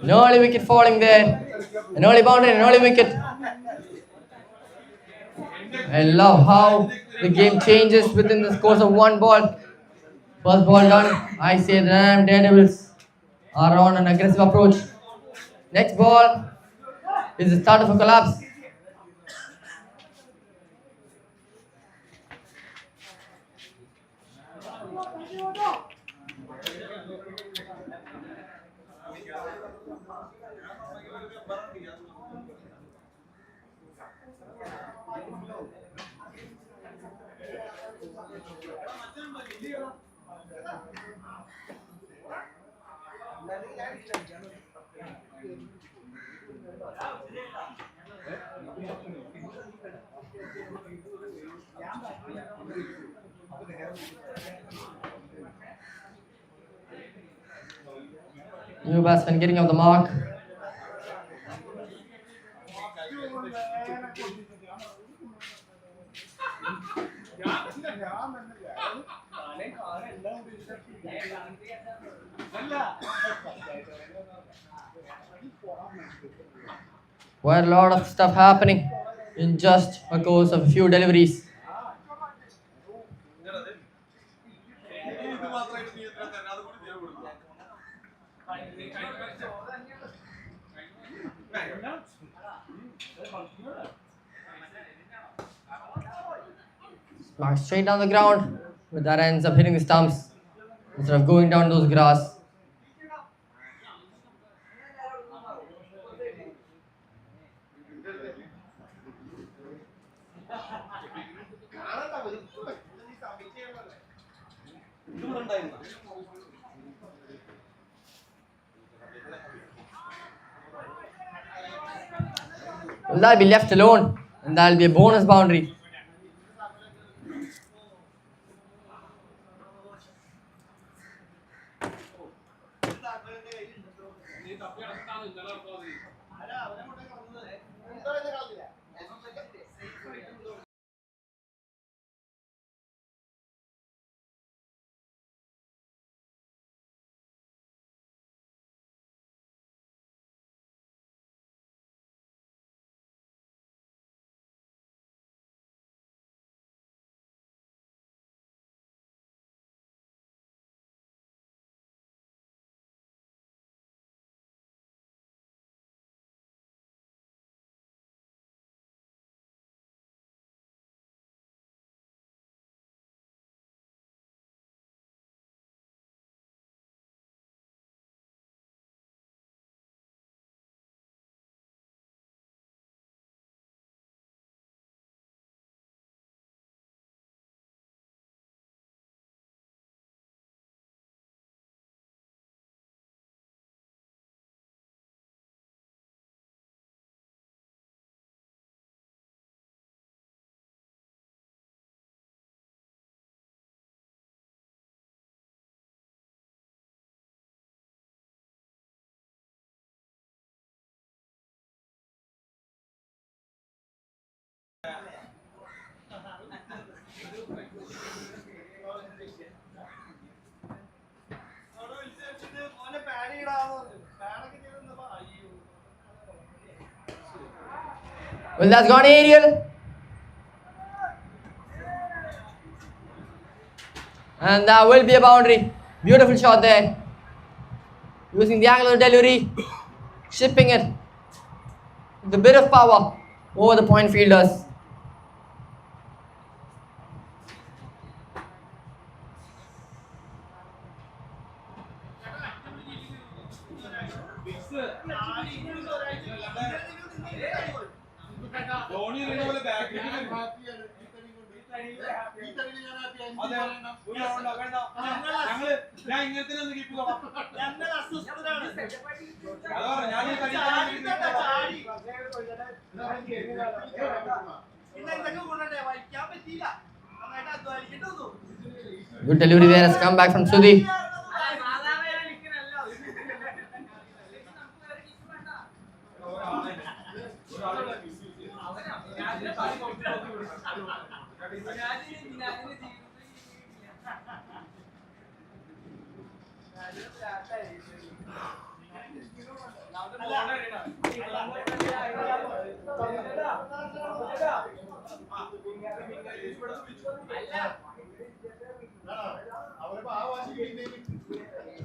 An early wicket falling there. An early boundary, an early wicket. I love how the game changes within the course of one ball. First ball done. I say the Daredevils are on an aggressive approach. Next ball is the start of a collapse. New batsman getting off the mark. Quite a lot of stuff happening in just a course of a few deliveries. Smack straight down the ground, but that ends up hitting the stumps instead of going down those grass. Will that be left alone? And that'll be a bonus boundary. Well, that's gone aerial. And that will be a boundary. Beautiful shot there. Using the angle of delivery, shipping it with a bit of power over the point fielders. Good delivery there has come back from Sudhi.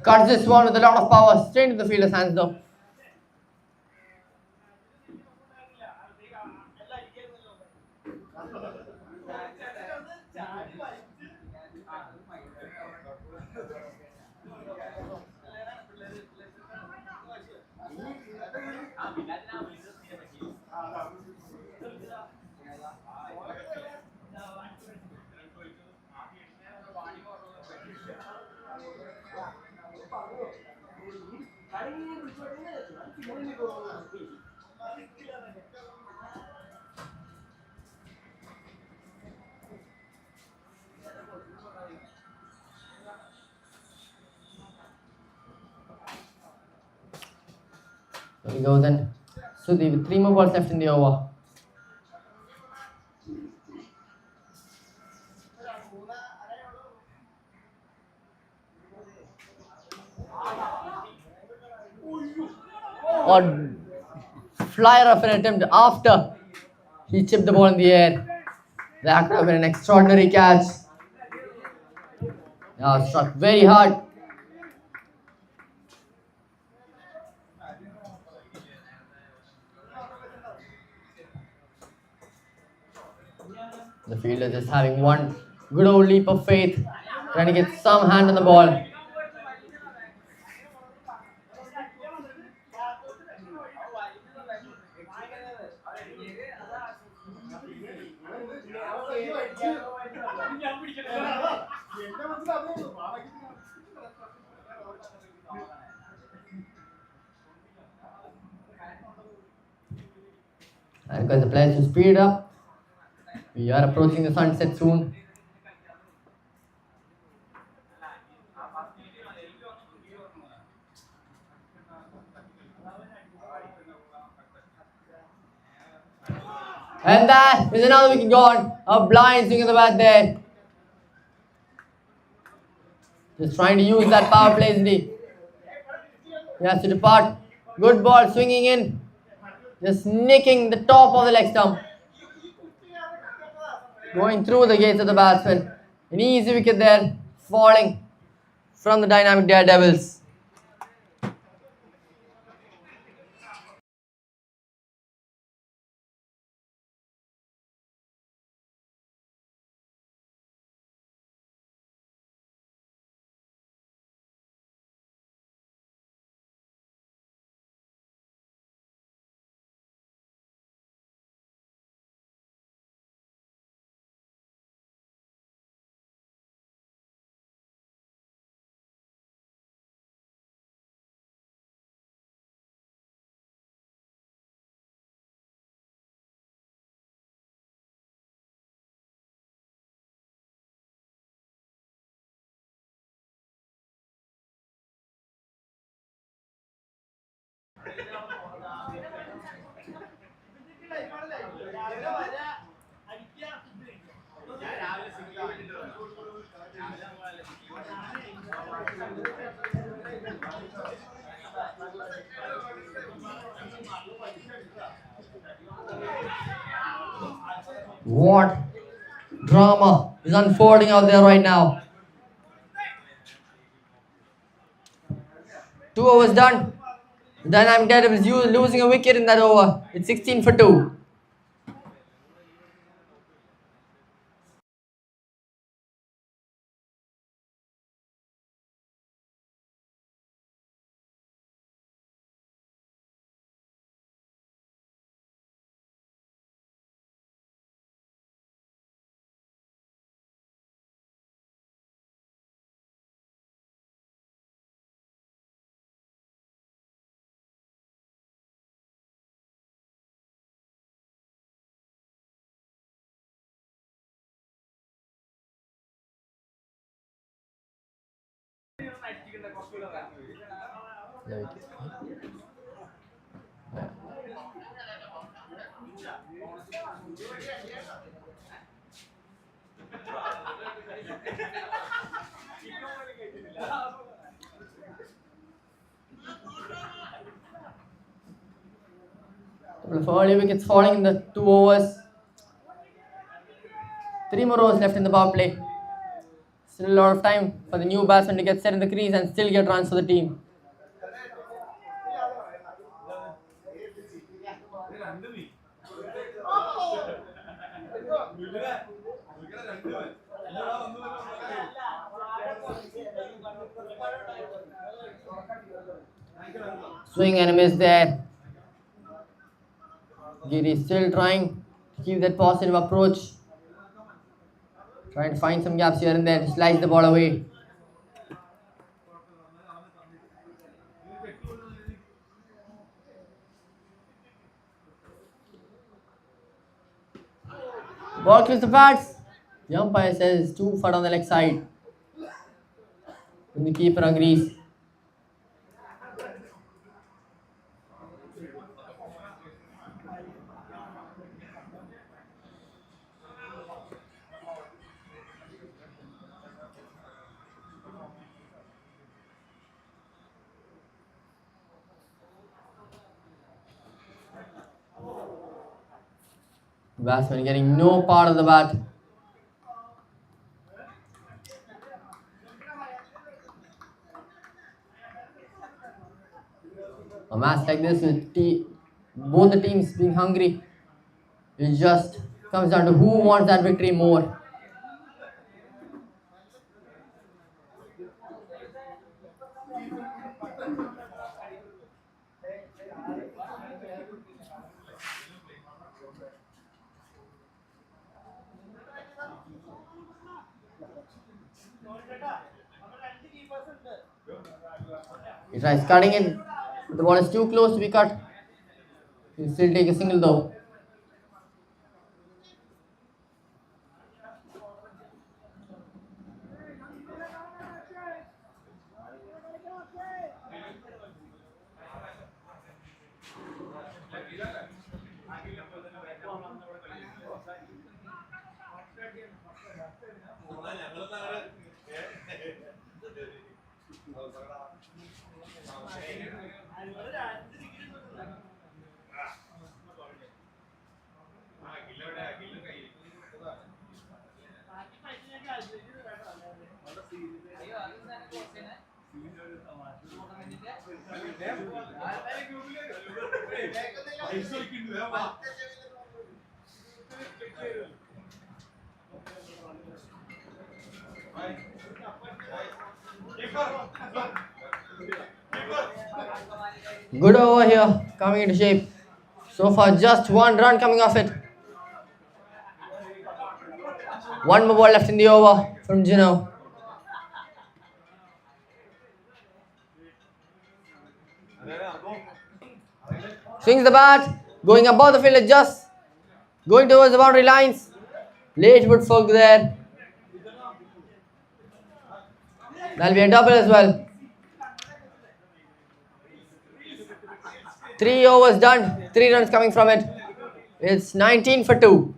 Cuts this one with a lot of power straight into the fielder's hands though. There we go then. Sudhi with 3 more balls left in the over. Or flyer of an attempt after he chipped the ball in the air. That could have been an extraordinary catch. Struck very hard. The fielder just having one good old leap of faith, trying to get some hand on the ball. And because the players to speed up, we are approaching the sunset soon. And that is another wicket gone. A blind swing of the bat there. Just trying to use that power play, isn't he? He has to depart. Good ball swinging in. Just nicking the top of the leg stump. Going through the gates of the batsman. An easy wicket there. Falling from the dynamic Daredevils. What drama is unfolding out there right now? 2 overs done. The dynamic Daredevils losing a wicket in that over. It's 16 for 2. Couple of early wickets falling in the 2 overs. 3 more overs left in the power play. Still a lot of time for the new batsman to get set in the crease and still get runs for the team. Swing and a miss there. Giri still trying to keep that positive approach. Trying to find some gaps here and there to slice the ball away. Ball clears the pads. The umpire says 2 for on the leg side. And the keeper agrees. Batsman getting no part of the bat. A match like this with both the teams being hungry, it just comes down to who wants that victory more. He tries cutting it. The ball is too close to be cut. He'll still take a single though. Good over here, coming into shape. So far, just 1 run coming off it. 1 more ball left in the over from Gino. Swings the bat, going above the field, just going towards the boundary lines. Late Woodfolk there. That'll be a double as well. 3 overs done, 3 runs coming from it. It's 19 for 2.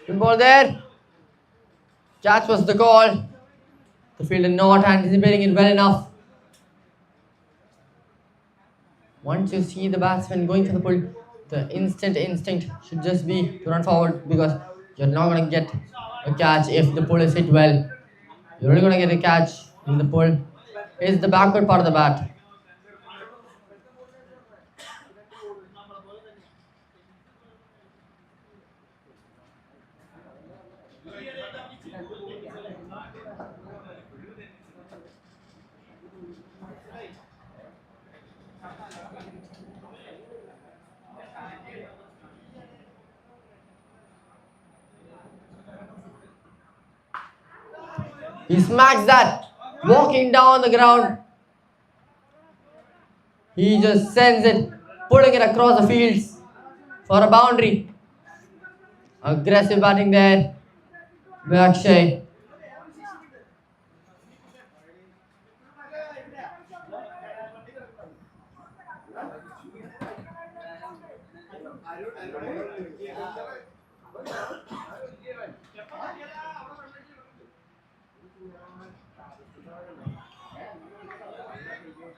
Good ball there. Catch was the call. The fielder not anticipating it well enough. Once you see the batsman going for the pull, the instinct should just be to run forward because you're not going to get a catch if the pull is hit well. You're only going to get a catch if the pull is the backward part of the bat. He smacks that, walking down the ground. He just sends it, putting it across the fields for a boundary. Aggressive batting there by Akshay.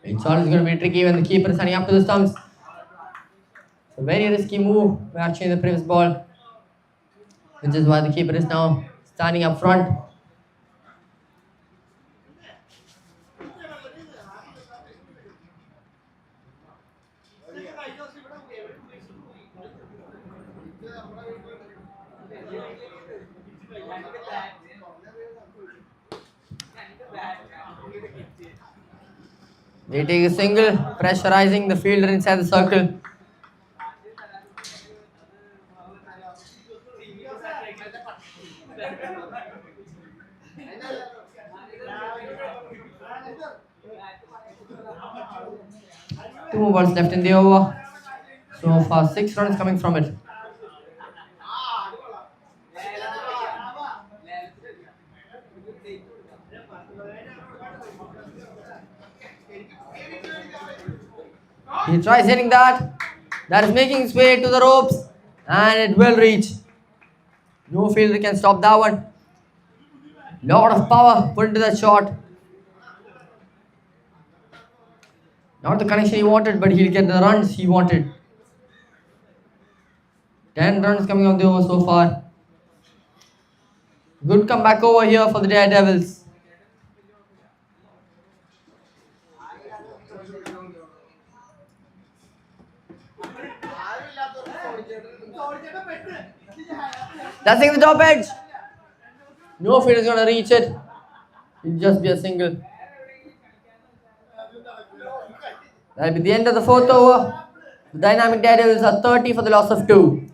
It's always going to be tricky when the keeper is standing up to the stumps. It's a very risky move by Akshay in the previous ball, which is why the keeper is now standing up front. They take a single, pressurizing the fielder inside the circle. Two more balls left in the over. So far, 6 runs coming from it. He tries hitting that. That is making its way to the ropes. And it will reach. No fielder can stop that one. Lot of power put into that shot. Not the connection he wanted, but he'll get the runs he wanted. 10 runs coming off the over so far. Good comeback over here for the Daredevils. Touching the top edge. No fielder is going to reach it. It'll just be a single. That'll be the end of the 4th over. The dynamic Daredevils are 30 for the loss of 2.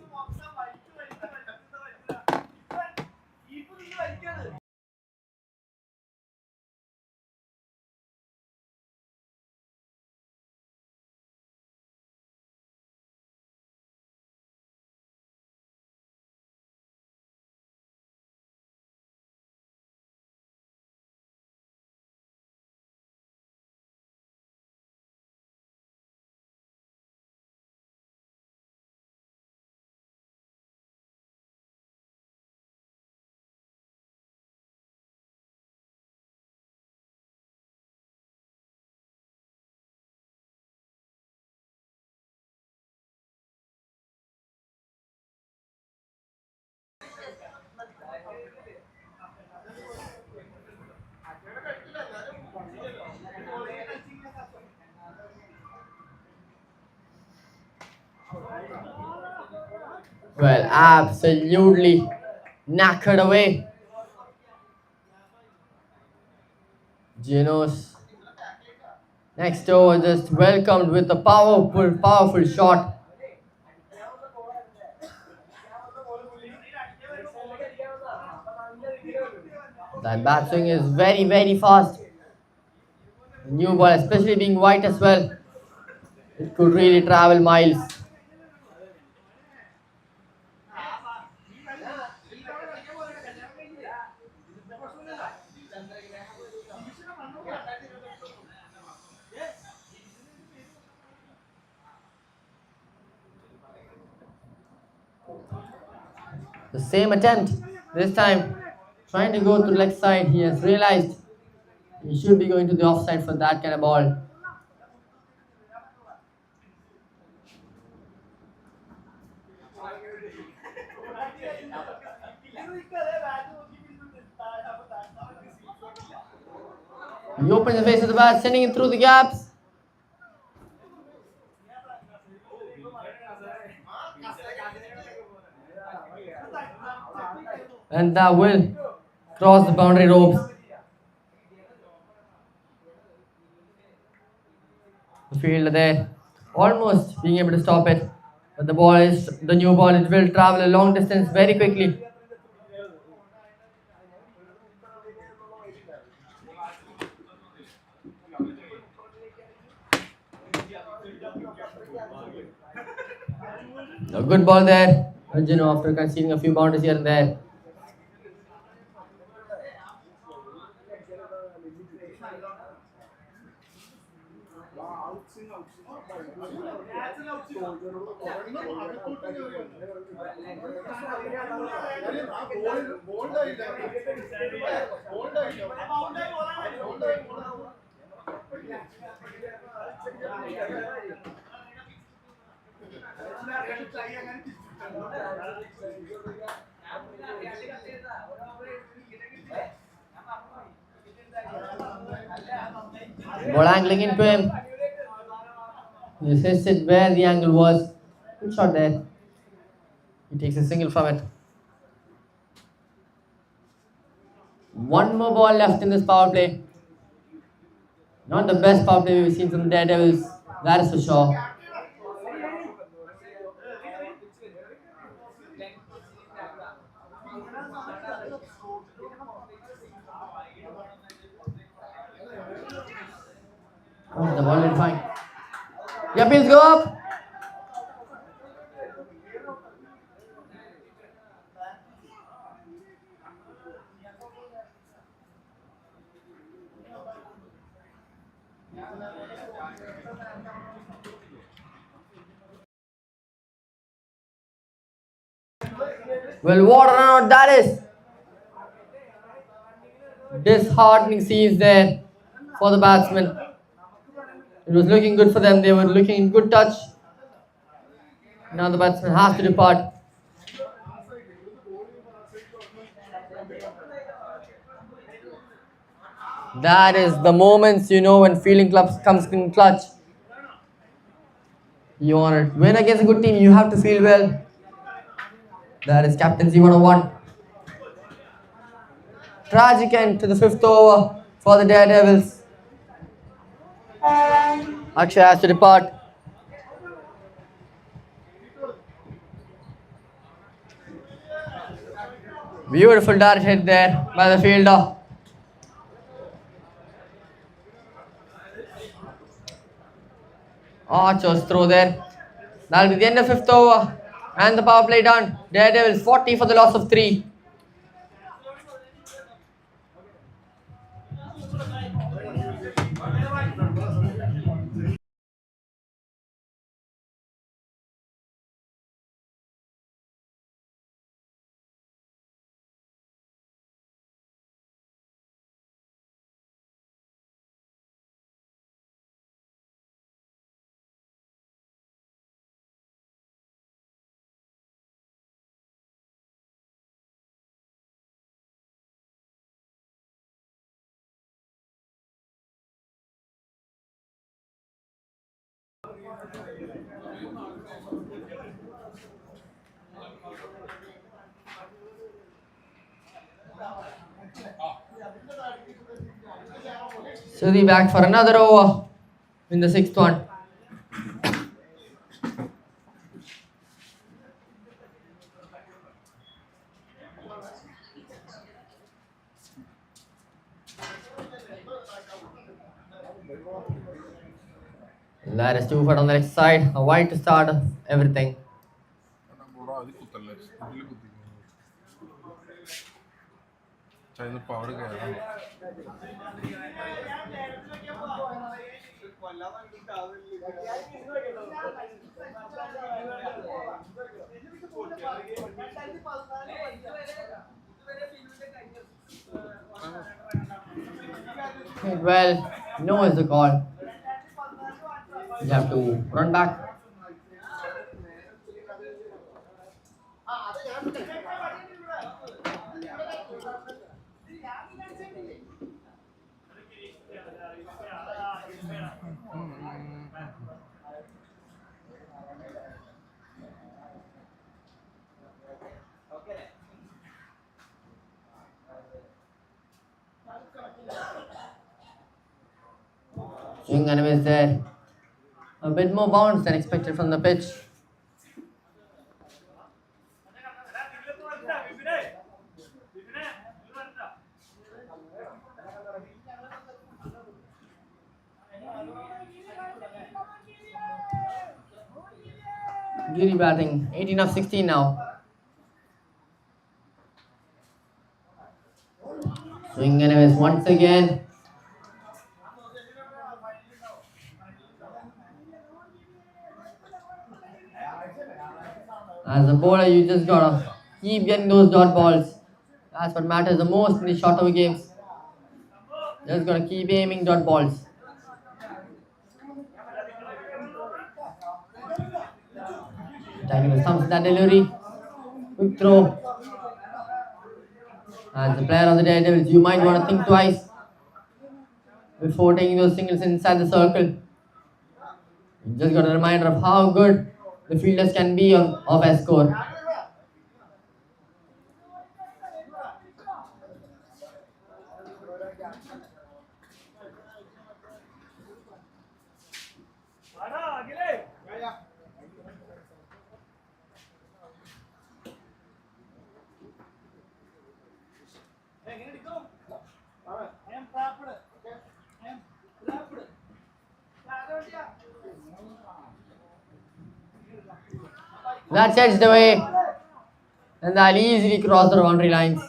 Well, absolutely knackered away. Genos next over just welcomed with a powerful shot. That bat swing is very fast. The new ball, especially being white as well, it could really travel miles. The same attempt, this time trying to go to the leg side. He has realized he should be going to the offside for that kind of ball. He opens the face of the bat, sending it through the gaps. And that will cross the boundary ropes. The fielder there, almost being able to stop it. But the new ball, it will travel a long distance very quickly. A good ball there. Arjun after conceding a few boundaries here and there. Ball angling into him. He hits it where the angle was. Good shot there. He takes a single from it. One more ball left in this power play. Not the best power play we've seen from the Daredevils. That is for sure. Oh, the ball did fine. Yep, he'll go up. Well, what a run out that is. Disheartening scenes there for the batsmen. It was looking good for them. They were looking in good touch. Now the batsman has to depart. That is the moments, you know, when fielding clubs comes in clutch. You want to win against a good team, you have to feel well. That is captaincy 101. Tragic end to the 5th over for the Daredevils. Akshay has to depart. Beautiful dart hit there by the fielder. Archer's throw there. That'll be the end of 5th over. And the power play done. Daredevils 40 for the loss of 3. Sudhi back for another over in the 6th one. That is 2 foot on the next side. A wide to start everything. Power गया Well, no is the call. You have to run back. Swing Amace there. A bit more bounce than expected from the pitch. Giri batting, 18 of 16 now. Swing and a miss once again. As a bowler, you just gotta keep getting those dot balls. That's what matters the most in these shorter games. Just gotta keep aiming dot balls. Taking the stumps that delivery. Quick throw. As the player of the Daredevils, you might want to think twice before taking those singles inside the circle. You just got a reminder of how good the fielders can be of a score. That's edged away, and they'll easily cross the boundary lines.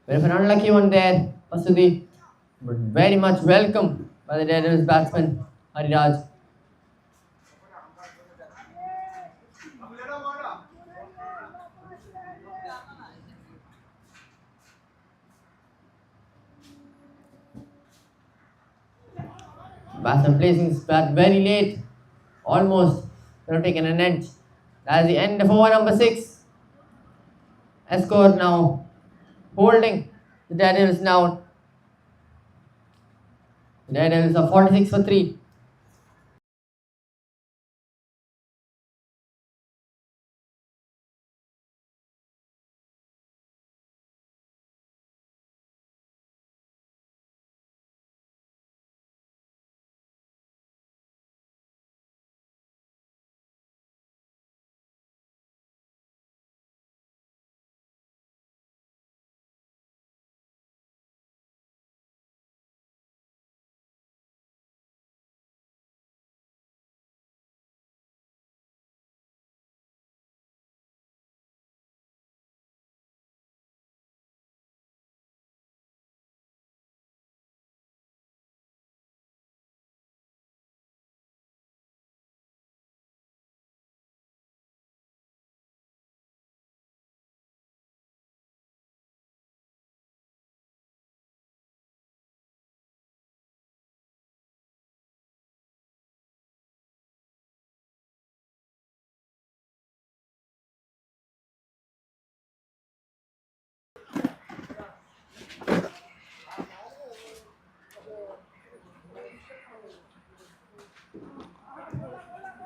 Bit of an unlucky one there, Pasudi, but very much welcome by the Daredevils batsman, Hariraj. Batsman placing his bat very late, almost taken an edge. That's the end of over number 6. A score now holding the Daredevils now. The Daredevils are 46 for 3.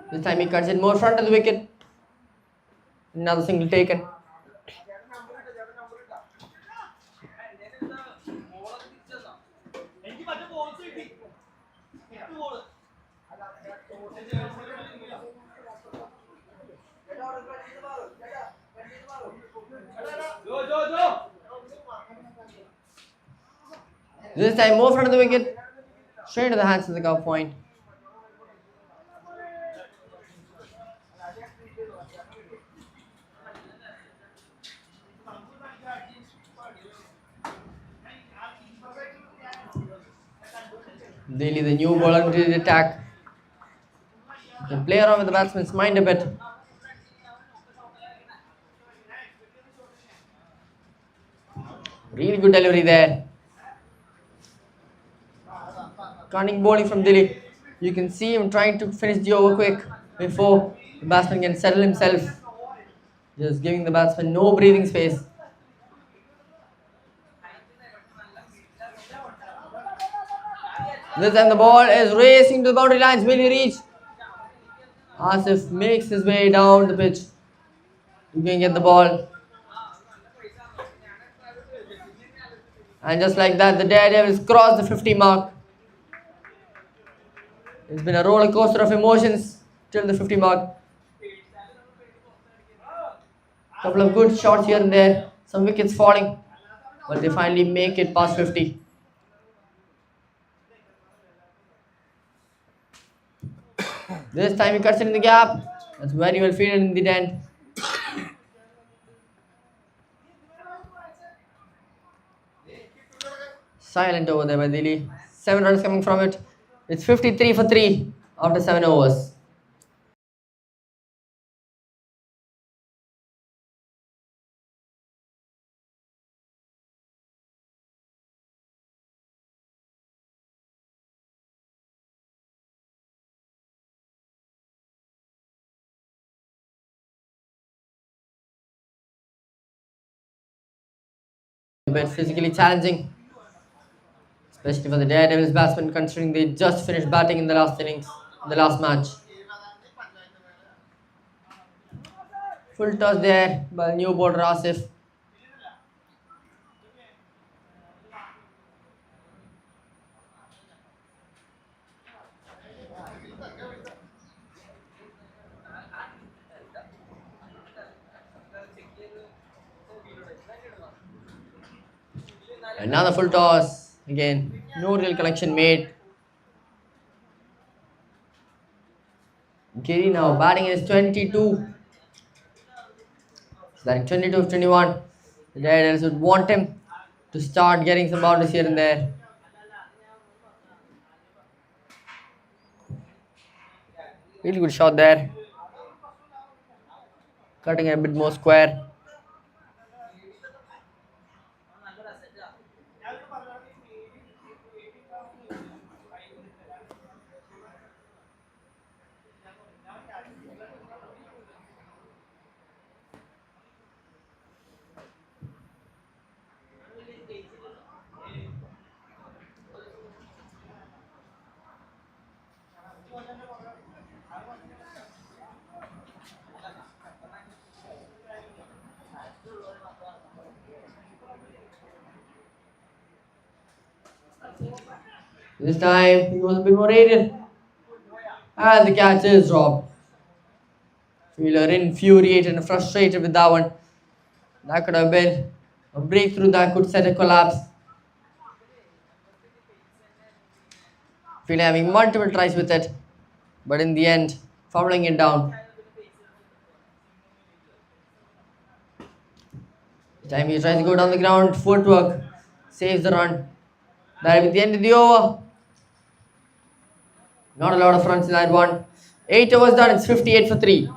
This time he cuts it more front of the wicket. Another single taken. This time more front of the wicket. Straight to the hands of the cover point. Daily, the new bowler did attack. Can play around with the batsman's mind a bit. Really good delivery there. Cunning bowling from Dilly. You can see him trying to finish the over quick before the batsman can settle himself. Just giving the batsman no breathing space. This time the ball is racing to the boundary lines. Will he reach? Asif makes his way down the pitch. You can get the ball. And just like that, the Daredevils crossed the 50 mark. It's been a roller coaster of emotions till the 50 mark. Couple of good shots here and there. Some wickets falling, but they finally make it past 50. This time he cuts it in the gap. That's very well fielded in the end. Silent over there by Dilly. 7 runs coming from it. It's 53 for 3 after 7 overs. A bit physically challenging, especially for the Daredevils batsmen, considering they just finished batting in the last innings, in the last match. Full toss there by new bowler Asif. Another full toss. Again, no real connection made. Giri now batting is 22. Like 22 of 21. The Daredevils would want him to start getting some boundaries here and there. Really good shot there. Cutting a bit more square. This time he was a bit more aerial. And the catch is dropped. Fielder infuriated and frustrated with that one. That could have been a breakthrough that could set a collapse. Fielder having multiple tries with it, but in the end, fouling it down. This time he tries to go down the ground, footwork, saves the run. That will be the end of the over. Not a lot of runs in that one. 8 overs done, it's 58 for 3.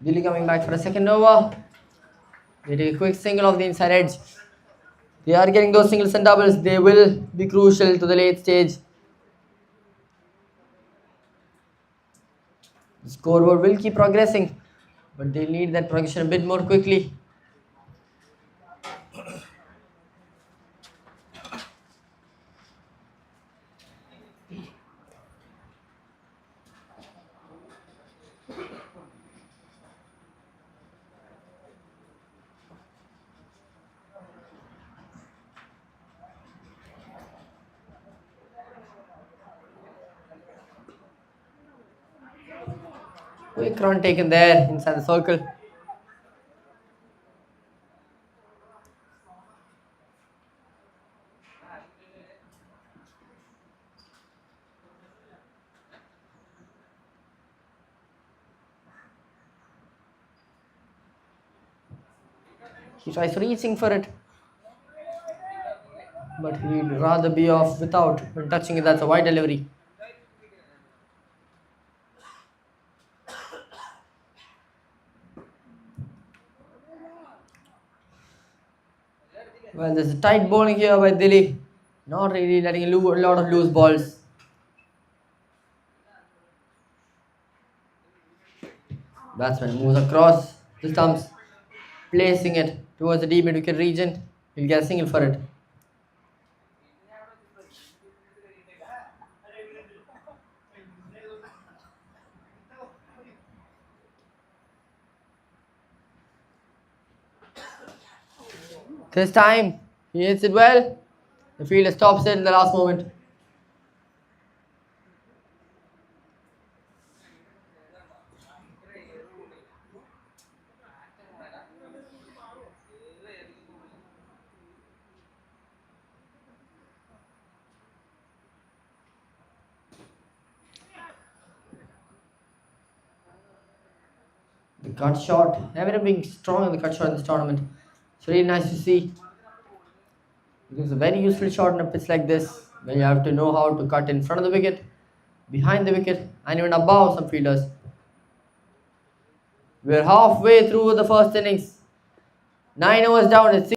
Dilly coming back for a second over. They take a quick single off the inside edge. They are getting those singles and doubles. They will be crucial to the late stage. The scoreboard will keep progressing, but they need that progression a bit more quickly. Quick run taken there inside the circle. He tries reaching for it, but he'd rather be off without when touching it. That's a wide delivery. Well, there's a tight bowling here by Dilly. Not really letting a lot of loose balls. Batsman moves across the stumps. placing it towards the deep mid wicket region. He'll get a single for it. This time, he hits it well. The fielder stops it in the last moment. The cut shot, everyone being strong in the cut shot in this tournament. It's really nice to see. It's a very useful shot in a pitch like this, where you have to know how to cut in front of the wicket, behind the wicket, and even above some fielders. We're halfway through the first innings. 9 overs down. It's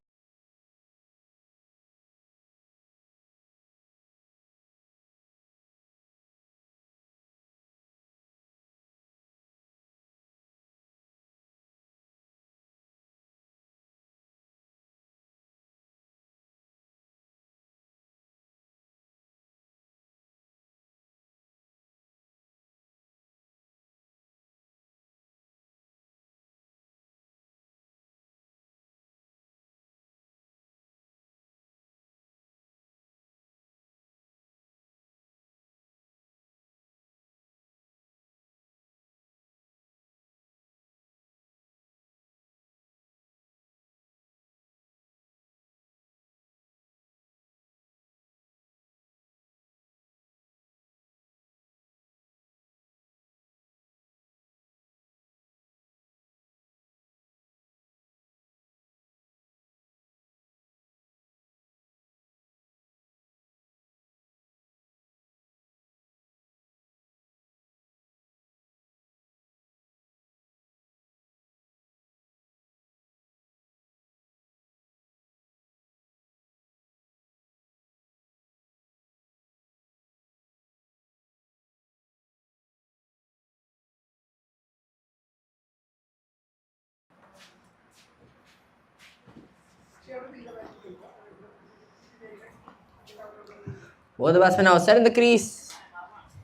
both the batsmen now set in the crease.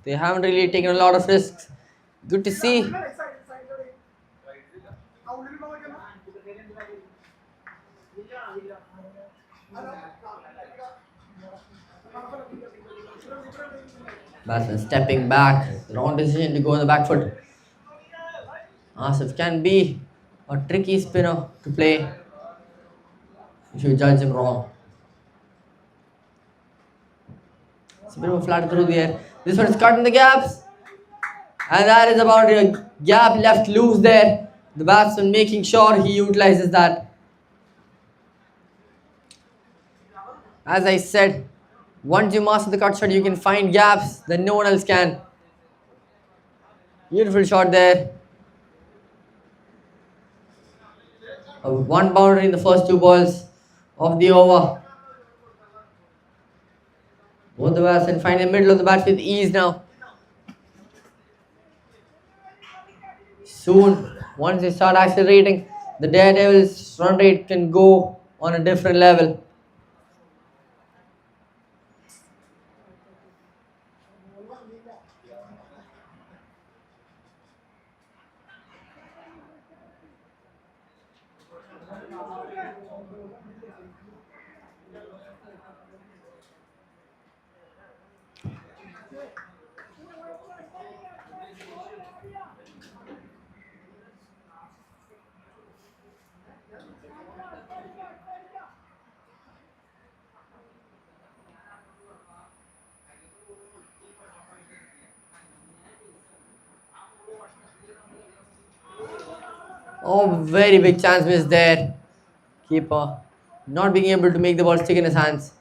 They haven't really taken a lot of risks. Good to see. Batsman stepping back. The wrong decision to go on the back foot. Asif can be a tricky spinner to play if you judge him wrong. It's a bit of a flat through the air. This one is cut in the gaps. And that is about a gap left loose there. The batsman making sure he utilizes that. As I said, once you master the cut shot, you can find gaps that no one else can. Beautiful shot there. One boundary in the first two balls of the over. Both the batsmen find the middle of the bat with ease now. Soon, once they start accelerating, the Daredevils' run rate can go on a different level. Oh, very big chance missed there. Keeper not being able to make the ball stick in his hands.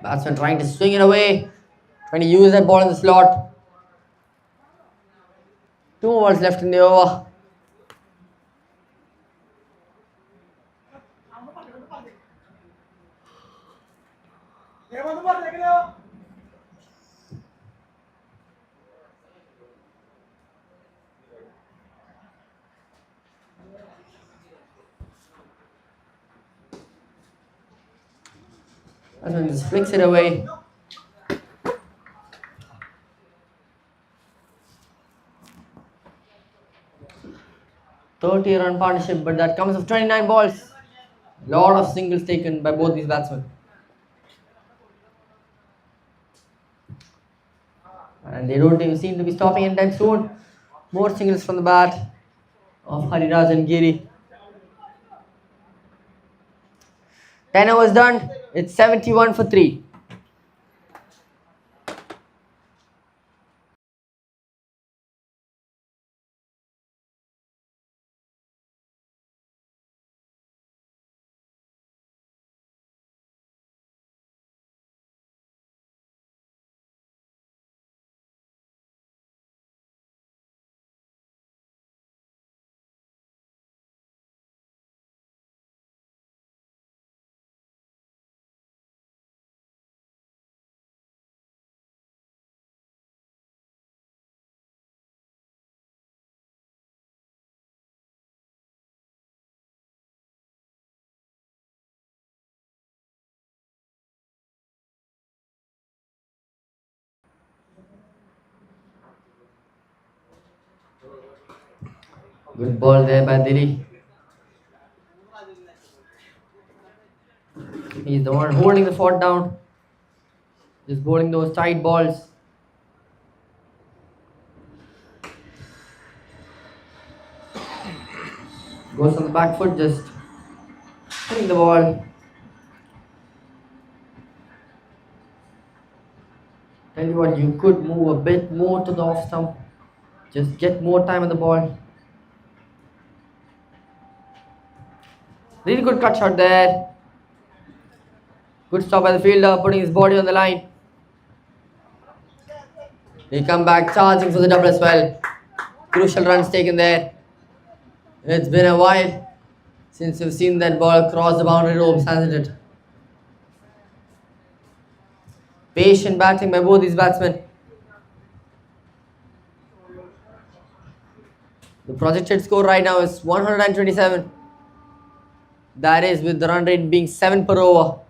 Batsman trying to swing it away, trying to use that ball in the slot. Two balls left in the over. Batsman just flicks it away. 30-run partnership, but that comes of 29 balls. Lot of singles taken by both these batsmen. And they don't even seem to be stopping anytime soon. More singles from the bat of Hariraj and Giri. 10 overs done. It's 71 for 3. Good ball there by Dili. He's the one holding the fort down. Just bowling those tight balls. Goes on the back foot, just hitting the ball. Tell you what, you could move a bit more to the off stump. Just get more time on the ball. Really good cut shot there. Good stop by the fielder, putting his body on the line. He come back charging for the double as well. Crucial runs taken there. It's been a while since we've seen that ball cross the boundary ropes, hasn't it? Patient batting by both these batsmen. The projected score right now is 127. That is with the run rate being 7 per over.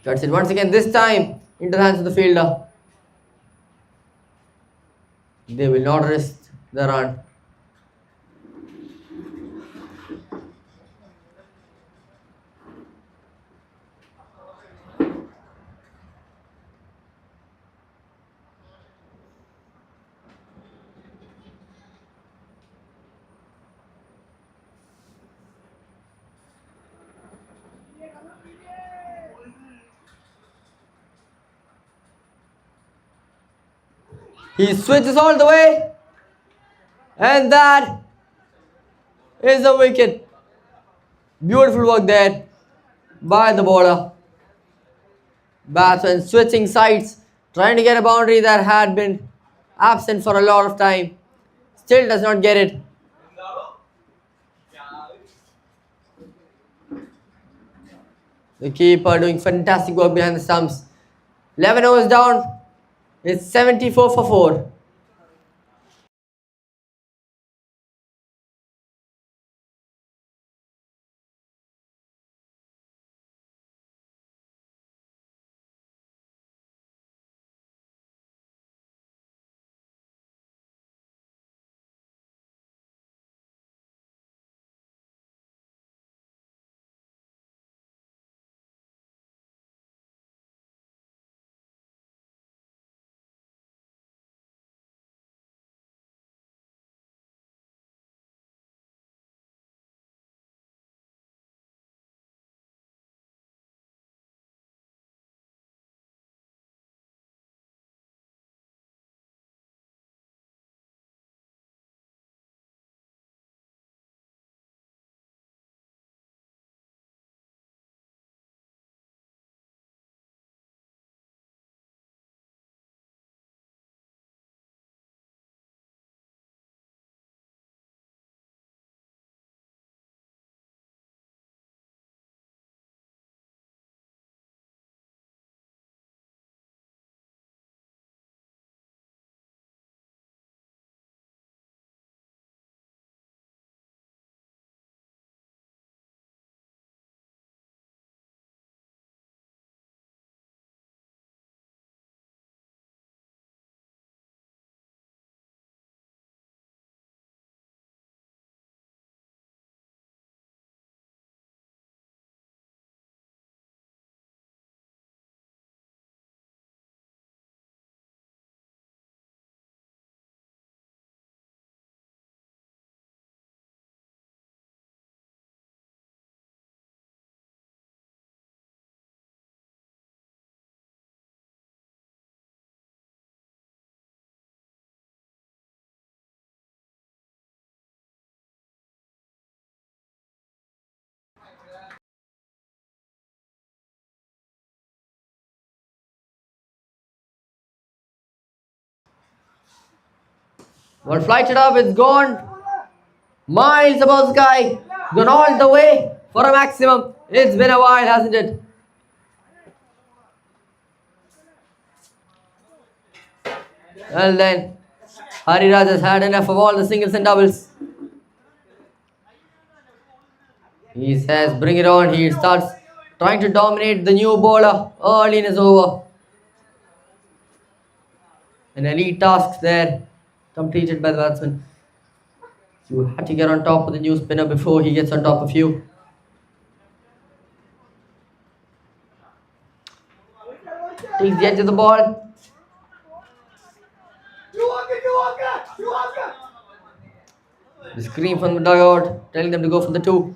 Cuts it once again, this time into the hands of the fielder. They will not risk the run. He switches all the way, and that is a wicket. Beautiful work there by the bowler. Batsman switching sides, trying to get a boundary that had been absent for a lot of time. Still does not get it. The keeper doing fantastic work behind the stumps. 11 overs down. It's 74 for 4. Ball flighted up, it's gone miles above the sky, gone all the way for a maximum. It's been a while, hasn't it? Well then, Hariraj has had enough of all the singles and doubles. He says, bring it on. He starts trying to dominate the new bowler early in his over. An elite task there, completed by the batsman. You had to get on top of the new spinner before he gets on top of you. Takes the edge of the ball. The scream from the dugout, telling them to go for the two.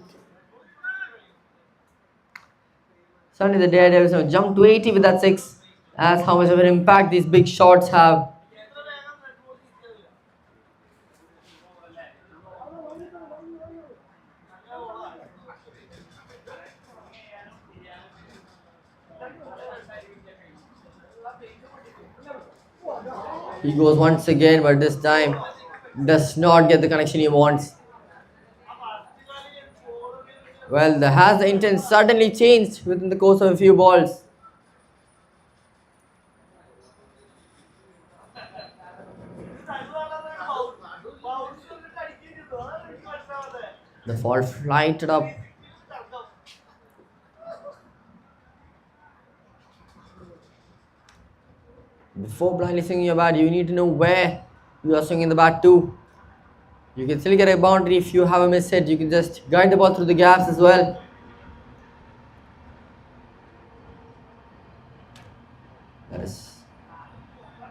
Suddenly the Daredevils have jumped to 80 with that six. That's how much of an impact these big shots have. He goes once again, but this time does not get the connection he wants. Well, has the intent suddenly changed within the course of a few balls? The ball flighted up. Before blindly swinging your bat, you need to know where you are swinging the bat to. You can still get a boundary if you have a miss hit. You can just guide the ball through the gaps as well. That is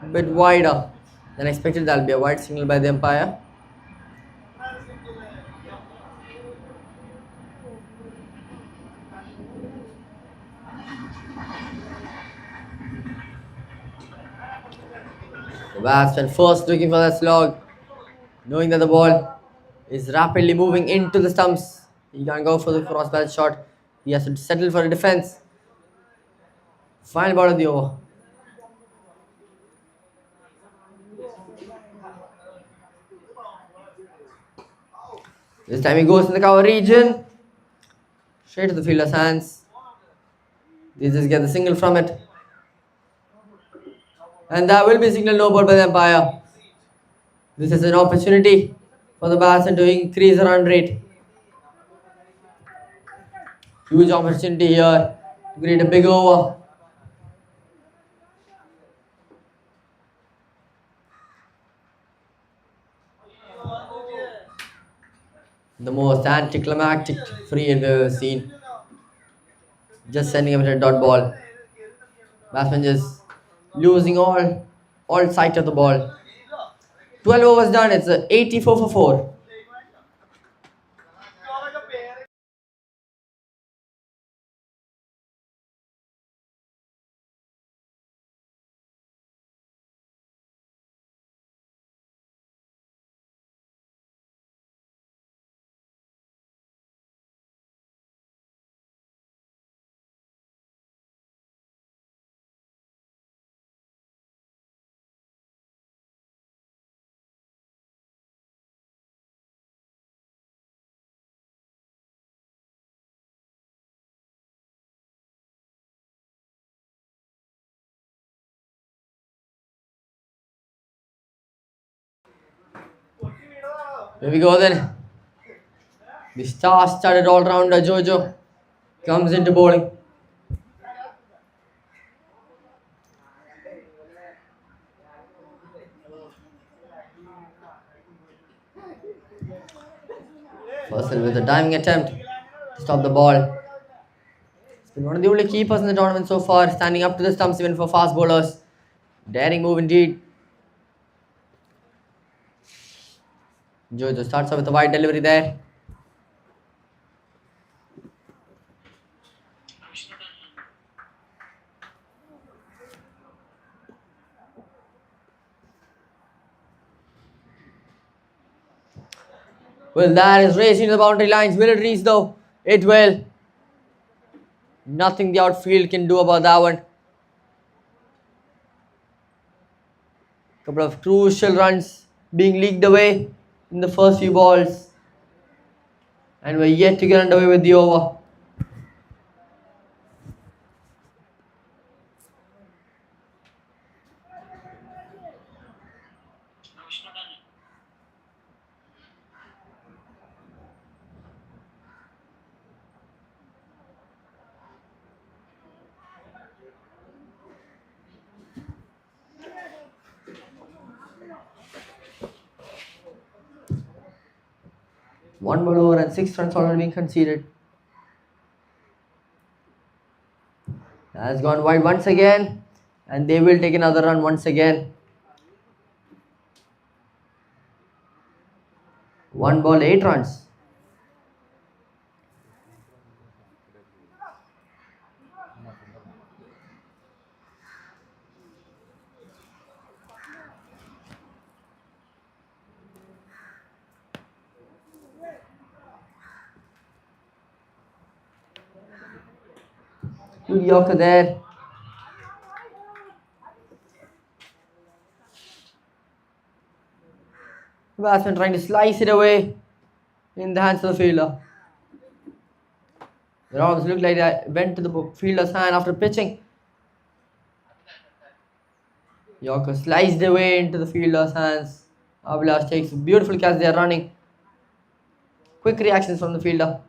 a bit wider than expected. That will be a wide signal by the umpire. The batsman first looking for that slog, knowing that the ball is rapidly moving into the stumps. He can't go for the cross barrel shot. He has to settle for a defense. Final ball of the over. This time he goes in the cover region. Straight to the fielder's hands. They just get the single from it. And that will be signal no ball by the umpire. This is an opportunity for the batsman to increase the run rate. Huge opportunity here to create a big over. The most anticlimactic free hit we've ever seen. Just sending him to a dot ball. Batsman just losing all sight of the ball. 12 overs done. It's a 84 for 4. Here we go then. The star-studded all-rounder Jojo comes into bowling. First with a diving attempt to stop the ball. He's been one of the only keepers in the tournament so far, standing up to the stumps even for fast bowlers. Daring move indeed. Jojo starts off with a wide delivery there. Well, that is racing to the boundary lines. Will it reach though? It will. Nothing the outfield can do about that one. Couple of crucial runs being leaked away in the first few balls, and we're yet to get underway with the over. One ball over and 6 runs already being conceded. Has gone wide once again, and they will take another run once again. 1 ball, 8 runs. Good Yorker there. The batsman trying to slice it away in the hands of the fielder. It almost looked like that went to the fielder's hand after pitching. Yorker sliced away into the fielder's hands. Abhilash takes a beautiful catch. They are running. Quick reactions from the fielder.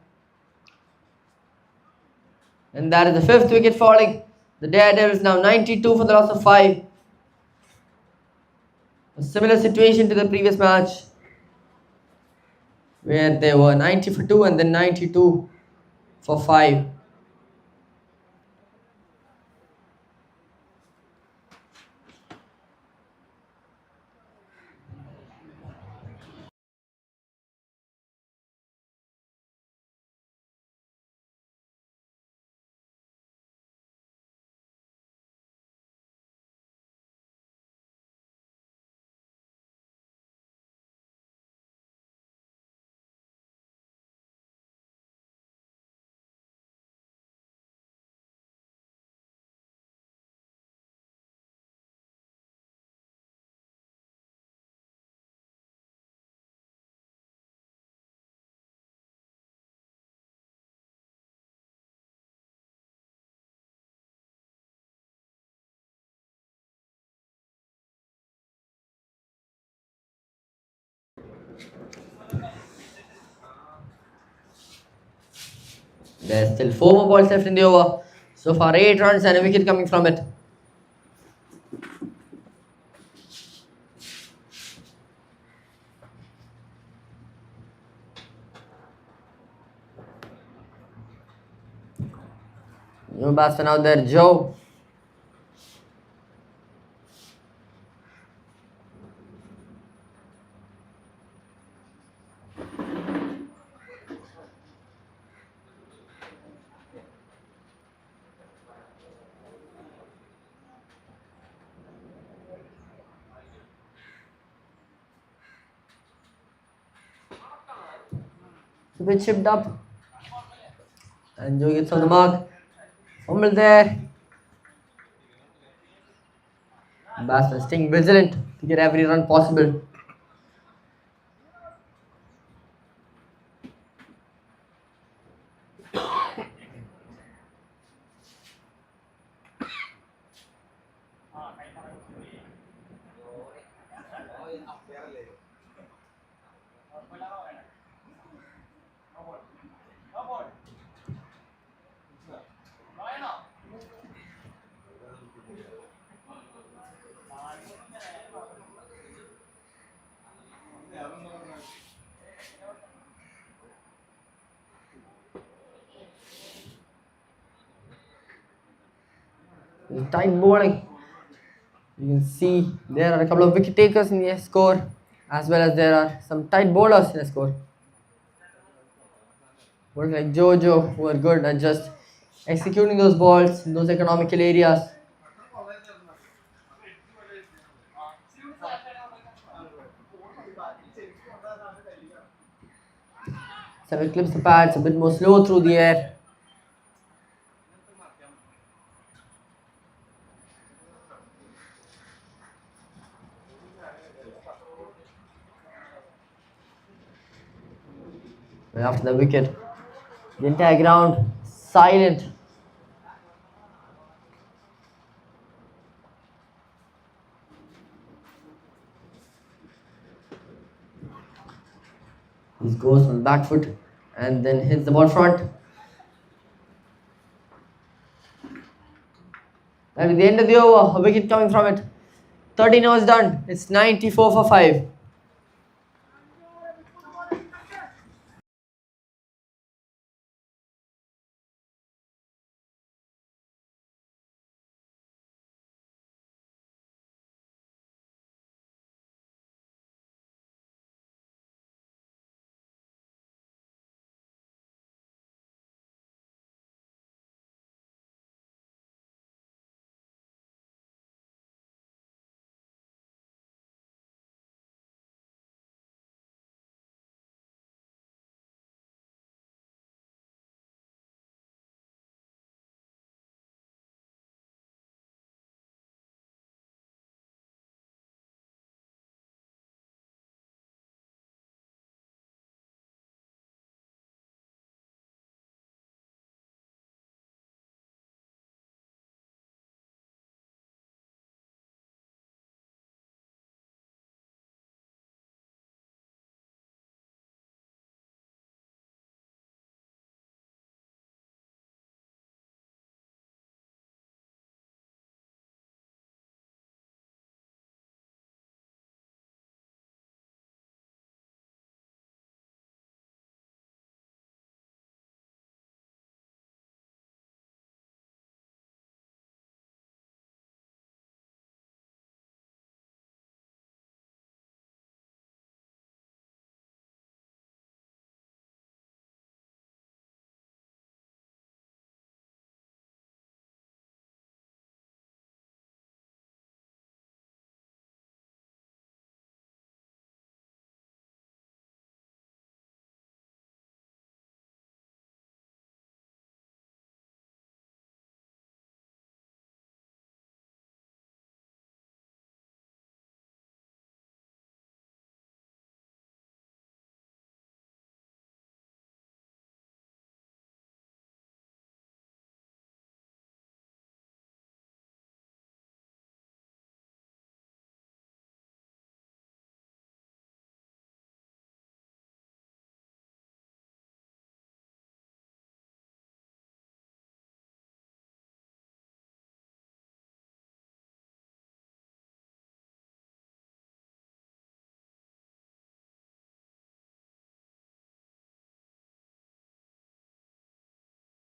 And that is the 5th wicket falling. The Daredevils now 92 for the loss of 5. A similar situation to the previous match, where they were 90 for 2 and then 92 for 5. There's still 4 more balls left in the over. So far 8 runs and a wicket coming from it. New batsman out there, Joe. A bit chipped up. And Joe gets on the mark. Fumble there. Batsman staying vigilant to get every run possible. Tight bowling. You can see there are a couple of wicket takers in the score, as well as there are some tight bowlers in the score. Bowlers like Jojo, who are good at just executing those balls in those economical areas. So it clips the pads a bit more slow through the air. after the wicket. The entire ground silent. He goes on the back foot and then hits the ball front. And at the end of the over, a wicket coming from it. 13 overs done. It's 94 for 5.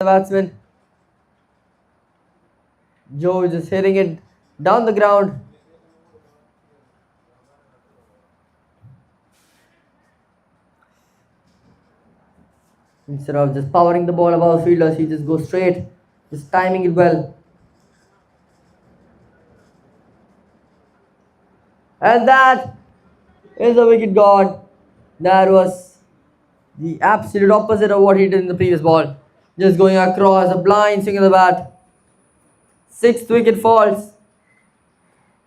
The batsman Joe is just hitting it down the ground. Instead of just powering the ball above the fielders, he just goes straight, just timing it well. And that is a wicket gone. That was the absolute opposite of what he did in the previous ball. Just going across, a blind swing of the bat. Sixth wicket falls.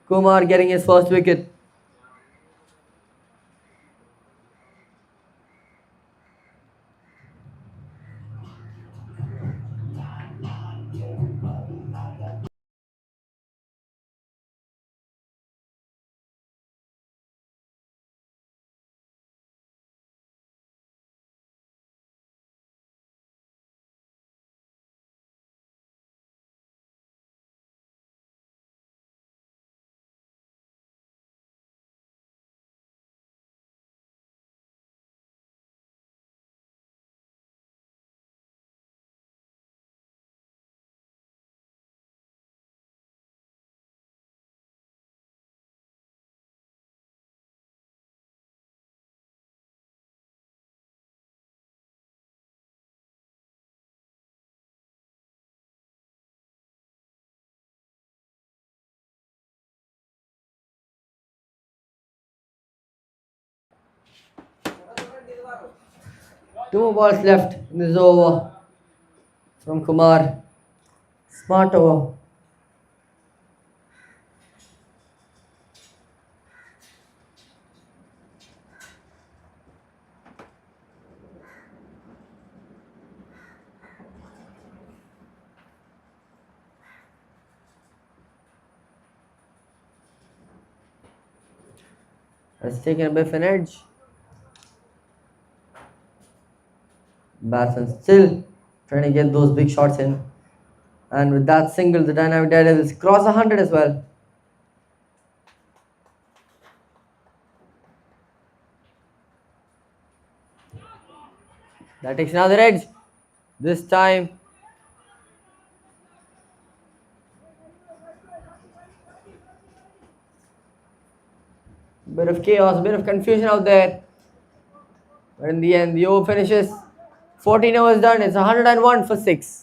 Kumar getting his first wicket. Two more balls left in this over from Kumar. Smart over. has taken a bit of an edge. Batsman still trying to get those big shots in. And with that single, the Dynamic Daredevils cross 100 as well. That takes another edge. This time, bit of chaos, a bit of confusion out there. But in the end, the over finishes. 14 overs done. It's 101 for 6.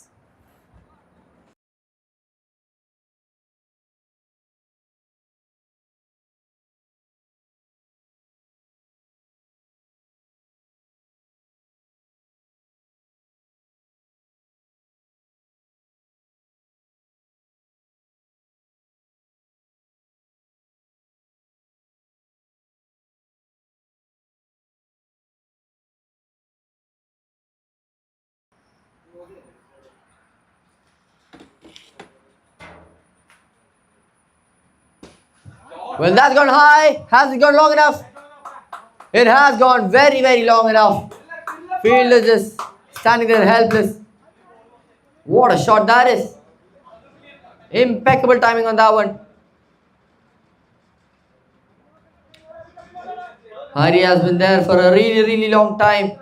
Well, that's gone high. Has it gone long enough? It has gone very, very long enough. Fielder just standing there helpless. What a shot that is. Impeccable timing on that one. Hari has been there for a really, really long time.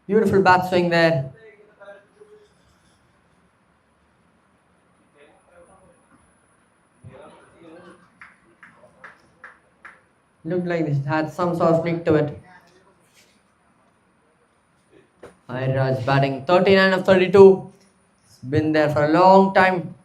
Beautiful bat swing there. Looked like this had some sort of nick to it. Raj batting 39 of 32. It's been there for a long time.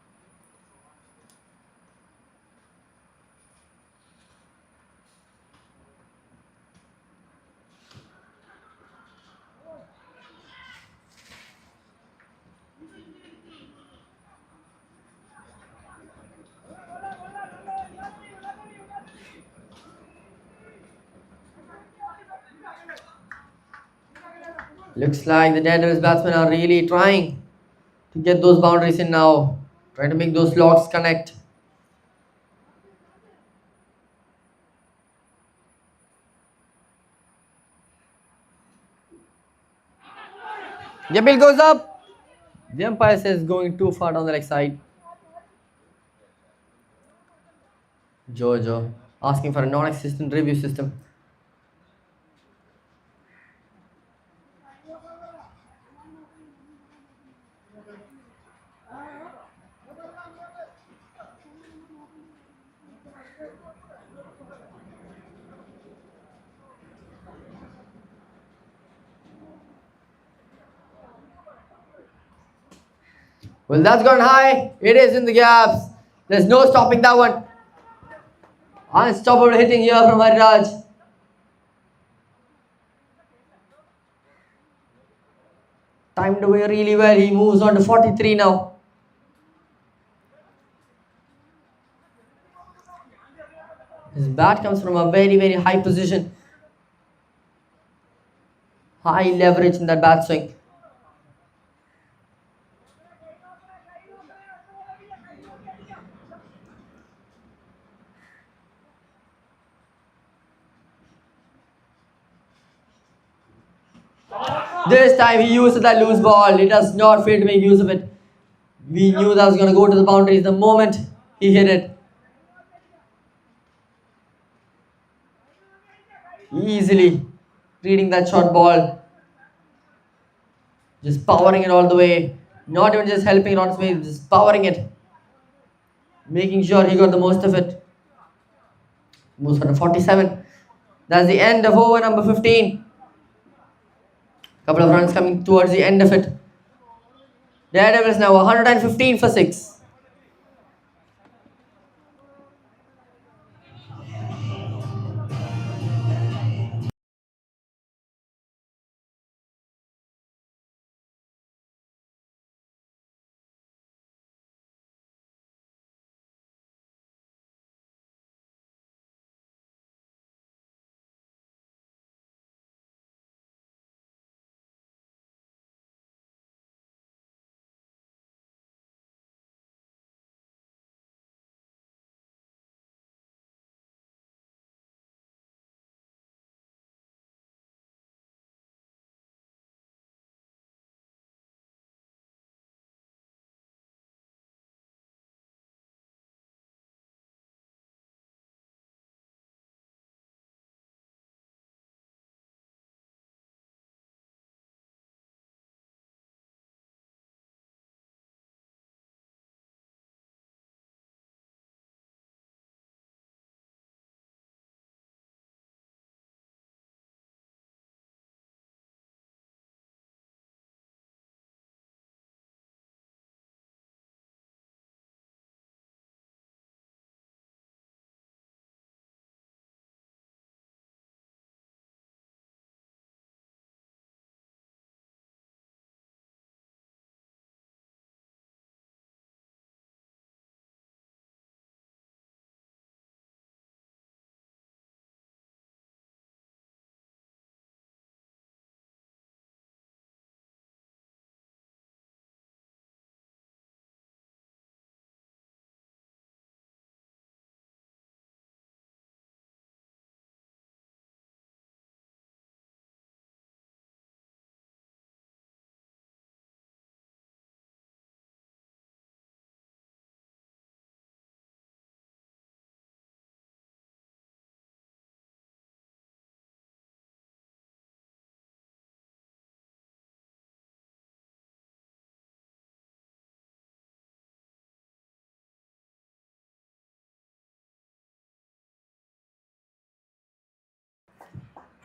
Looks like the Daredevils batsmen are really trying to get those boundaries in now. Trying to make those locks connect. Jabil goes up. The umpire says going too far down the leg side. Jojo asking for a non-existent review system. Well, that's gone high. It is in the gaps. There's no stopping that one. Unstoppable hitting here from Hariraj. Timed away really well. He moves on to 43 now. His bat comes from a very, very high position. High leverage in that bat swing. This time he used that loose ball. He does not fail to make use of it. We knew that was going to go to the boundaries the moment he hit it. Easily reading that short ball. Just powering it all the way. Not even just helping it on its way, just powering it. Making sure he got the most of it. Moves for 47. That's the end of over number 15. Couple of runs coming towards the end of it. Daredevils now 115 for 6.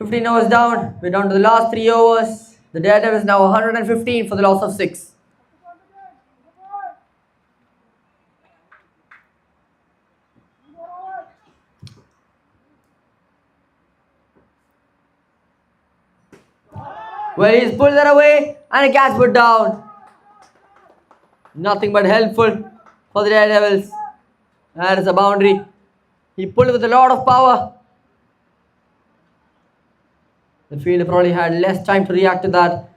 15 overs down. We're down to the last 3 overs. The Daredevils now 115 for the loss of 6. Well, he's pulled that away and a catch put down. Nothing but helpful for the Daredevils. That is a boundary. He pulled with a lot of power. The fielder probably had less time to react to that.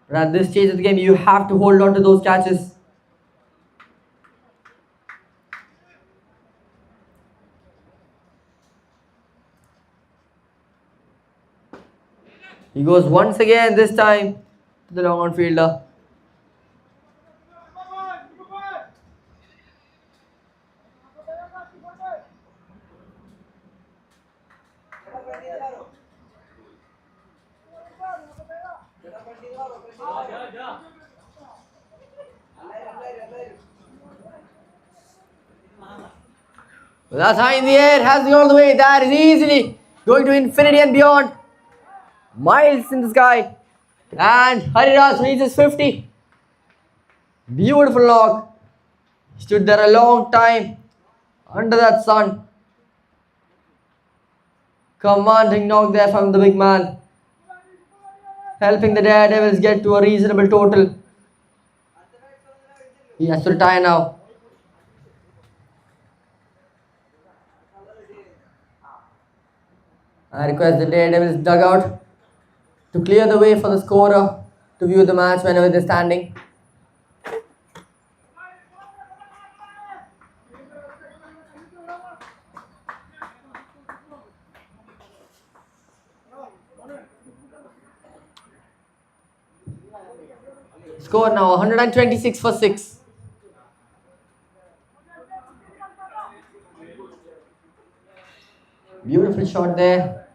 But at this stage of the game, you have to hold on to those catches. He goes once again, this time to the long on fielder. Well, that's high in the air, has gone all the way. That is easily going to infinity and beyond. Miles in the sky. And Haridas reaches 50. Beautiful knock. Stood there a long time under that sun. Commanding knock there from the big man. Helping the Daredevils get to a reasonable total. He has to retire now. I request the Daredevils dugout to clear the way for the scorer to view the match whenever they're standing. Score now 126 for 6. Beautiful shot there.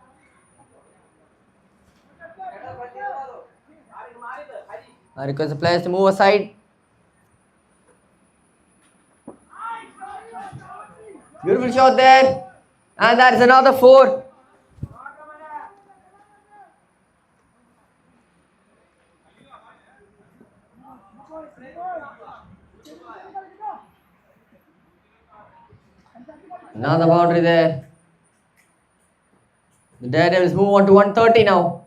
I request the players to move aside. Beautiful shot there. And that is another 4. Another boundary there. The Daredevils move on to 130 now.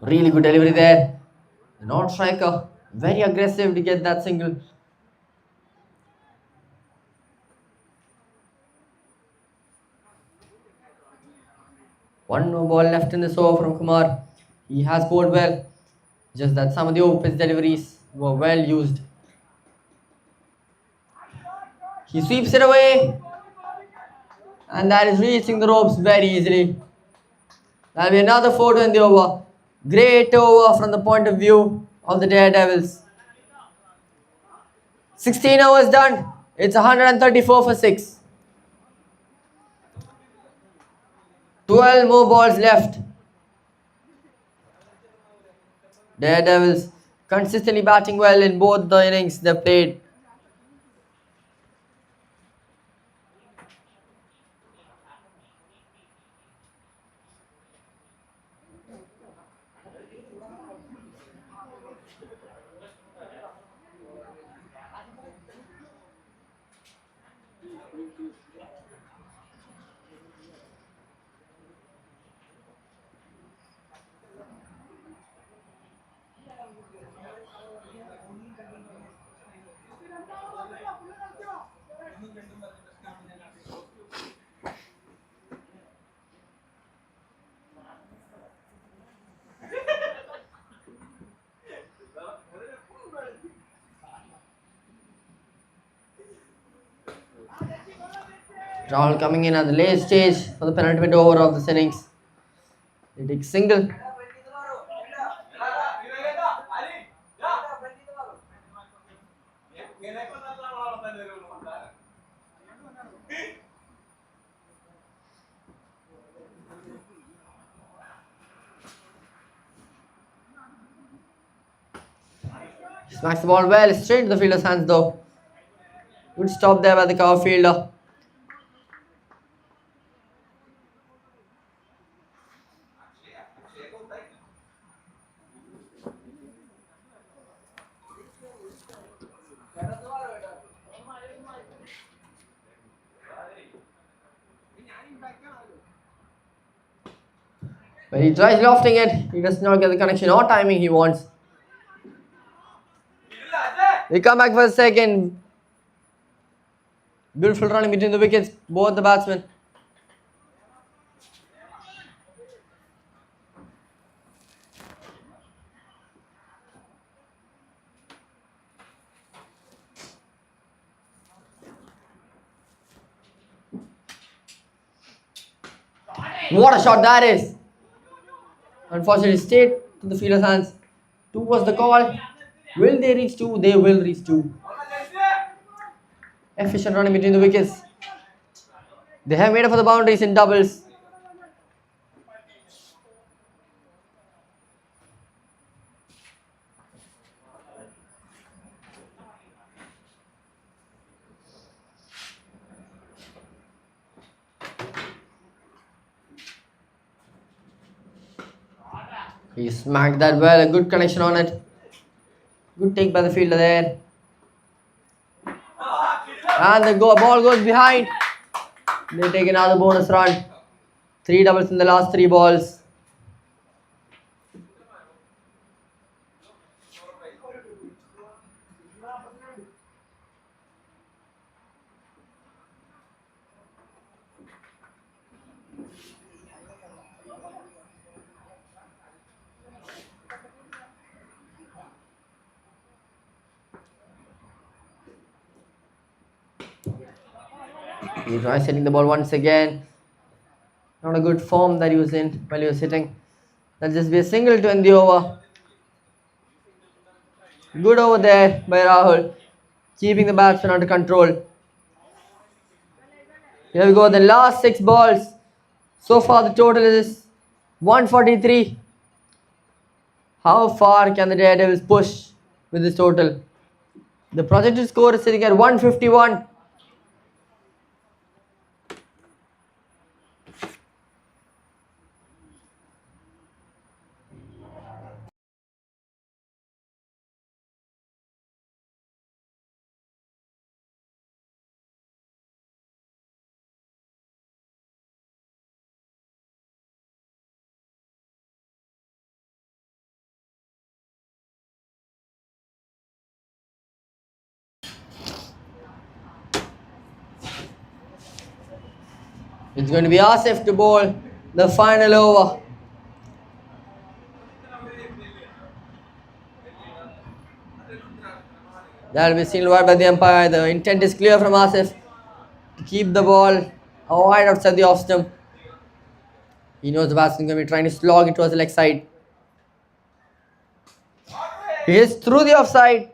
Really good delivery there. The non-striker, very aggressive to get that single. One more ball left in this over from Kumar. He has bowled well. Just that some of the open deliveries were well used. He sweeps it away. And that is reaching the ropes very easily. That'll be another 4 to end the over. Great over from the point of view of the Daredevils. 16 overs done. It's 134 for 6. 12 more balls left. Daredevils consistently batting well in both the innings they've played. Rahul coming in at the late stage for the penultimate over of this innings. He takes single. Smacks the ball well, straight to the fielder's hands though. Good stop there by the cover fielder. When he tries lofting it, he does not get the connection or timing he wants. They come back for a second. Beautiful running between the wickets, both the batsmen. What a shot that is! Unfortunately, stayed to the fielder's hands. 2 was the call. Will they reach 2? They will reach 2. Efficient running between the wickets. They have made up for the boundaries in doubles. He smacked that well, a good connection on it. Good take by the fielder there. And the ball goes behind. They take another bonus run. 3 doubles in the last 3 balls. He tries hitting the ball once again. Not a good form that he was in while he was hitting. That'll just be a single to end the over. Good over there by Rahul. Keeping the batsman under control. Here we go, the last 6 balls. So far the total is 143. How far can the Daredevils push with this total? The projected score is sitting at 151. It's going to be Asif to bowl the final over. That will be signaled wide by the umpire. The intent is clear from Asif to keep the ball wide outside the off stump. He knows the batsman is going to be trying to slog it towards the leg side. He hits through the offside.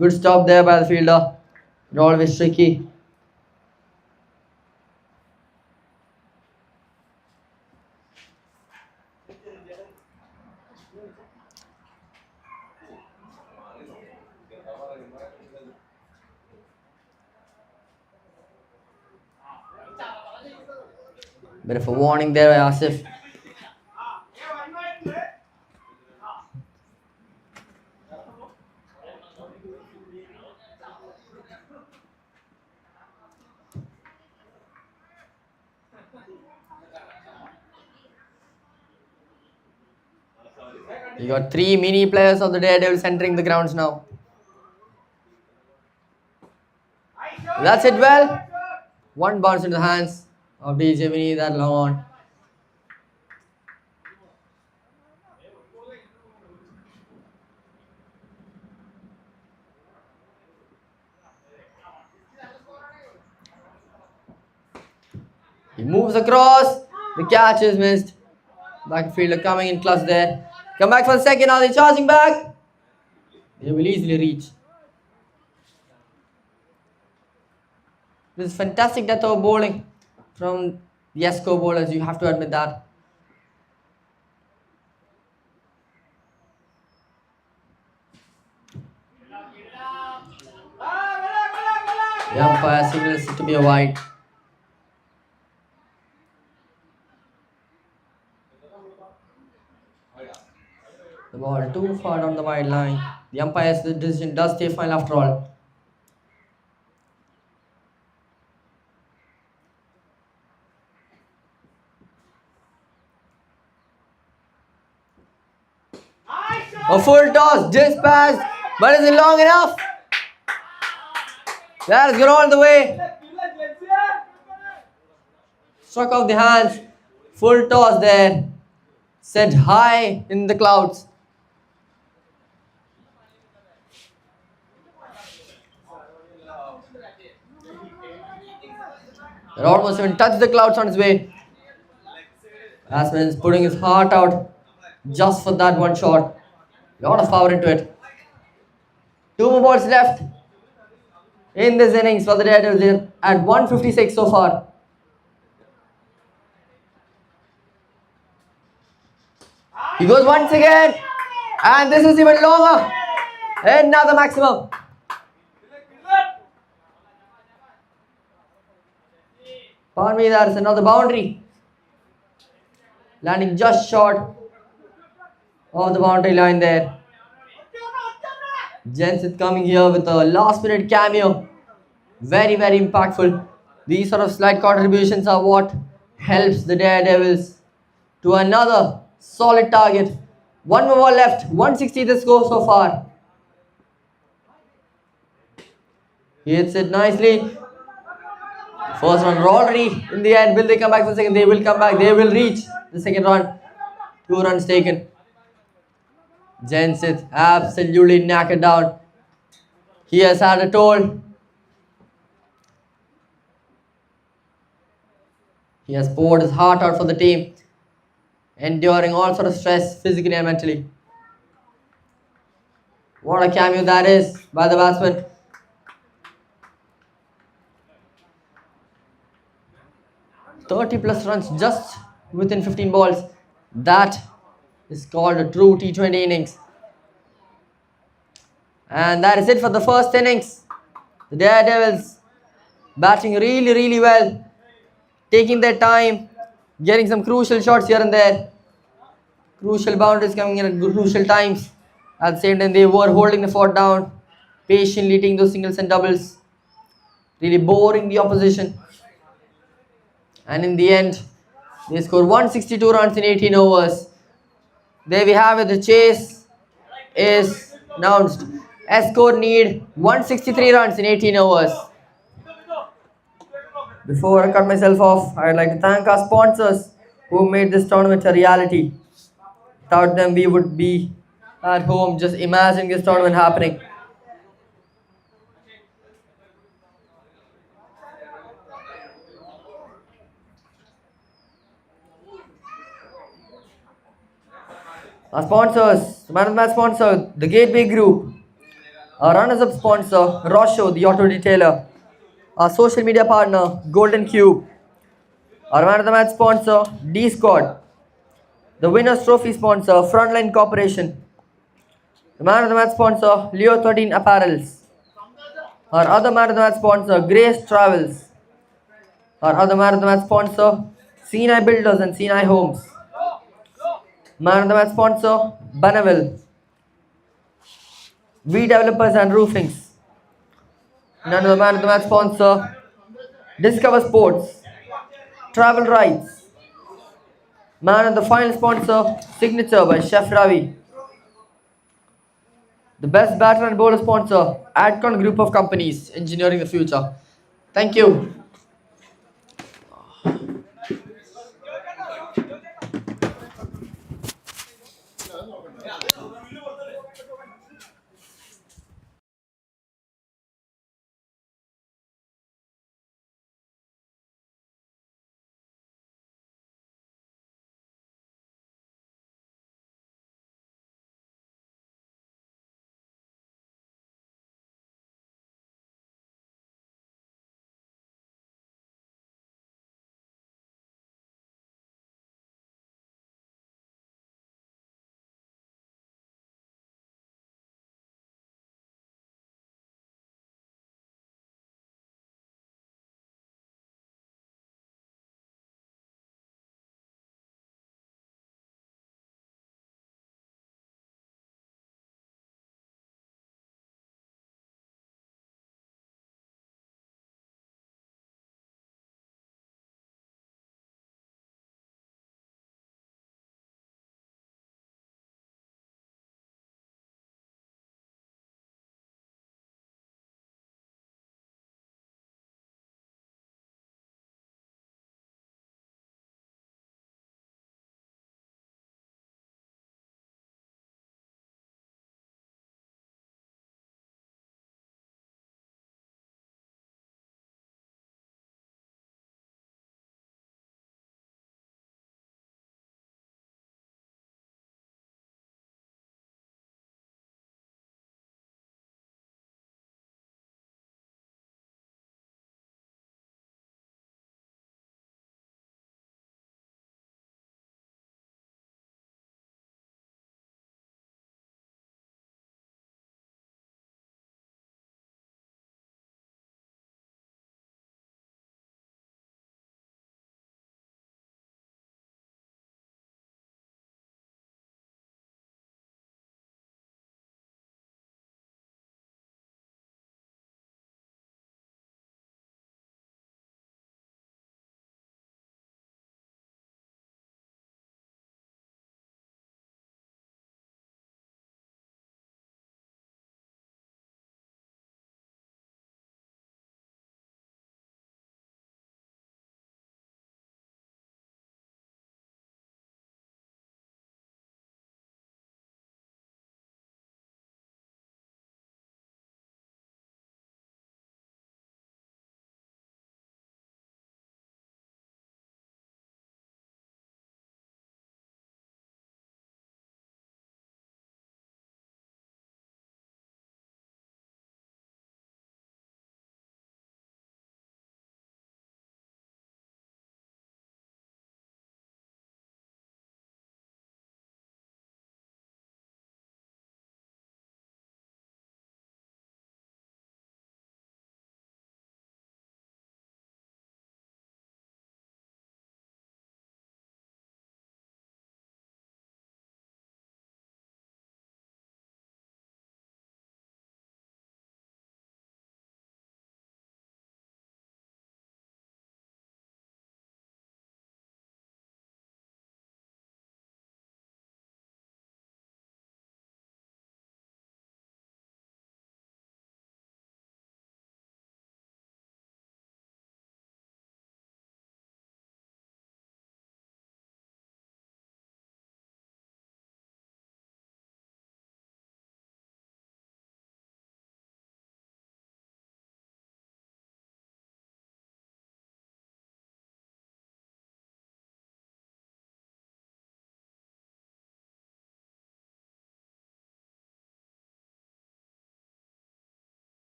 Good stop there by the fielder. Always tricky. Bit of a warning there by Asif. You got 3 mini players of the Daredevils entering the grounds now. That's it well. 1 bounce into the hands of DJ Mini, that long on. He moves across. The catch is missed. Backfielder coming in clutch there. Come back for a second. Are they charging back? They will easily reach. This is fantastic death over bowling from the Esco bowlers. You have to admit that. The umpire signals it to be a wide. The ball too far down the wide line. The umpire's decision does stay final after all. A full toss, just passed, but is it long enough? That has gone all the way. Struck off the hands. Full toss there. Set high in the clouds. It almost even touched the clouds on its way. Batsman is putting his heart out just for that one shot. Lot of power into it. 2 more balls left in this innings for the Daredevils. They're at 156 so far. He goes once again, and this is even longer. Another maximum. Pardon me, there's another boundary. Landing just short of the boundary line there. Jensen coming here with a last minute cameo. Very, very impactful. These sort of slight contributions are what helps the Daredevils to another solid target. 1 more ball left. 160 the score so far. He hits it nicely. First run already in the end. Will they come back for the second? They will come back. They will reach the second run. 2 runs taken. Jensen absolutely knackered down. He has had a toll. He has poured his heart out for the team, enduring all sort of stress physically and mentally. What a cameo that is by the batsman. +30 runs just within 15 balls. That is called a true T20 innings. And that is it for the first innings. The Daredevils batting really, really well, taking their time, getting some crucial shots here and there. Crucial boundaries coming in at crucial times. At the same time, they were holding the fort down, patiently taking those singles and doubles, really boring the opposition. And in the end, they scored 162 runs in 18 overs. There we have it. The chase is announced. Escort need 163 runs in 18 overs. Before I cut myself off, I'd like to thank our sponsors who made this tournament a reality. Without them, we would be at home just imagining this tournament happening. Our sponsors, the man of the match sponsor, the Gateway Group. Our runners-up sponsor, Rosho, the auto detailer. Our social media partner, Golden Cube. Our man of the match sponsor, D Squad. The winners trophy sponsor, Frontline Corporation. The man of the match sponsor, Leo 13 Apparels. Our other man of the match sponsor, Grace Travels. Our other man of the match sponsor, Sinai Builders and Sinai Homes. Man of the match sponsor, Banaville. V Developers and Roofings. Another man of the match sponsor, Discover Sports. Travel Rights. Man of the final sponsor, Signature by Chef Ravi. The best batter and bowler sponsor, Adcon Group of Companies, engineering the future. Thank you.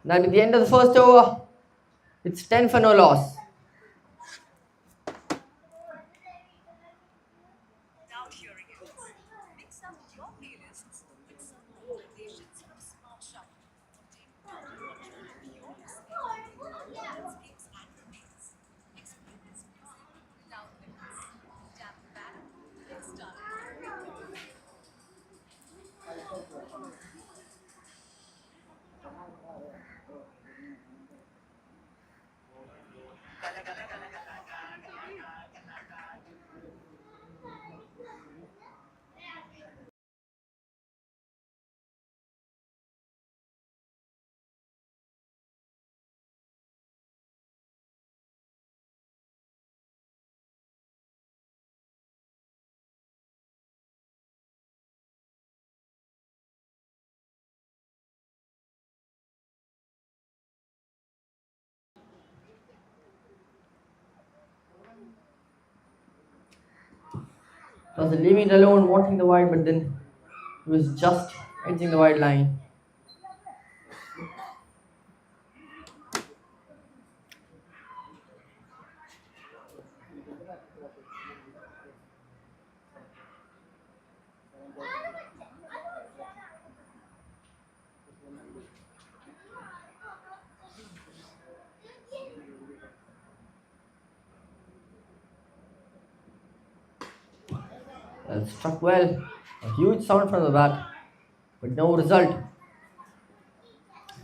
That'll be the end of the first over. It's 10 for no loss. Was leaving it alone, wanting the wide, but then he was just edging the wide line. Well, struck well. A huge sound from the bat, but no result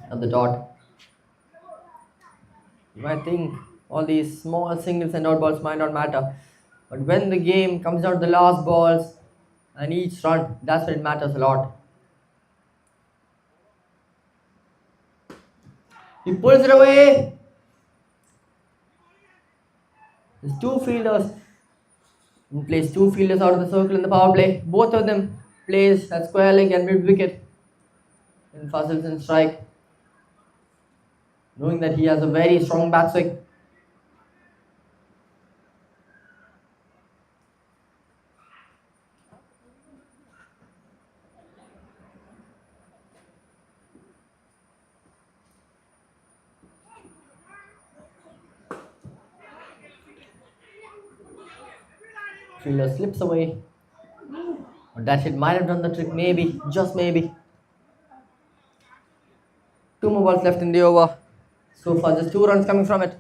at the dot. You might think all these small singles and dot balls might not matter, but when the game comes down to the last balls and each run, that's when it matters a lot. He pulls it away. There's two fielders. He plays two fielders out of the circle in the power play. Both of them plays at square leg and mid wicket in Fuzzles and strike, knowing that he has a very strong bat swing. Fielder slips away. But that hit might have done the trick, maybe, just maybe. Two more balls left in the over. So far, just 2 runs coming from it.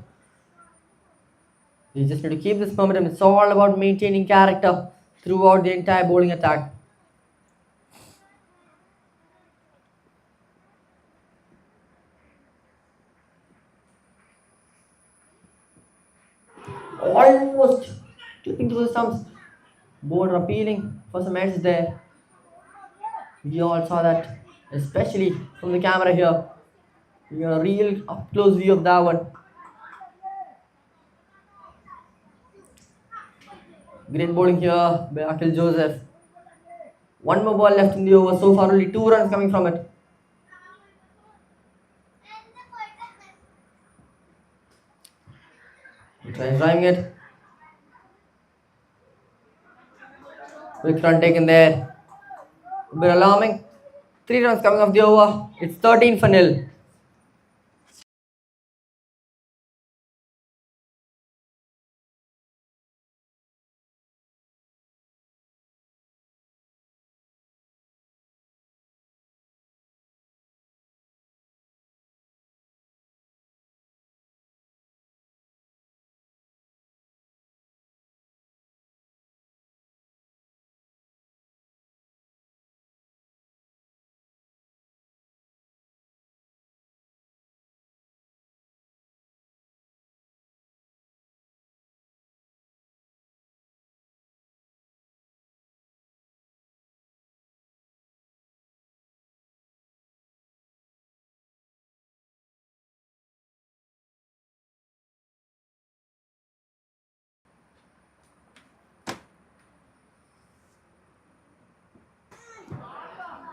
You just need to keep this momentum. It's all about maintaining character throughout the entire bowling attack. Almost tipping through the stumps. Bowler appealing for some edge there. We all saw that, especially from the camera here. We got a real up close view of that one. Great bowling here by Akil Joseph. One more ball left in the over. So far, only 2 runs coming from it. He tries driving it. Quick run taken there. A bit alarming. 3 runs coming off the over. It's 13 for nil.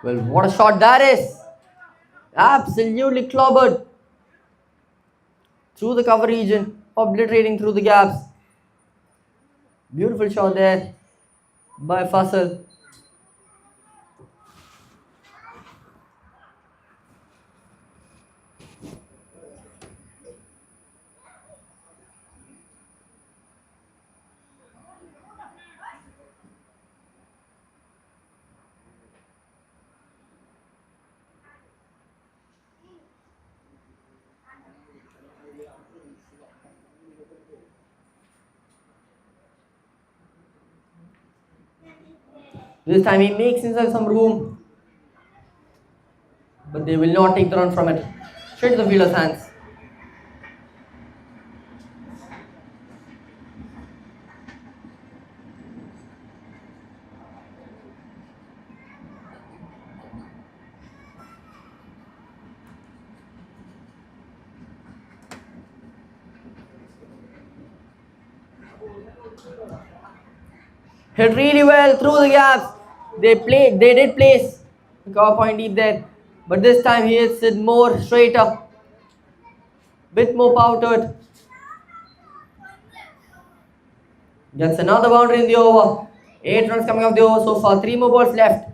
Well, what a shot that is! Absolutely clobbered through the cover region, obliterating through the gaps. Beautiful shot there by Fussell. This time he makes himself some room, but they will not take the run from it. Straight to the fielder's hands. Hit really well through the gaps. They did place the cover point deep there, but this time he hits it more straighter, bit more power to it. Gets another boundary in the over. 8 runs coming off the over so far. 3 more balls left.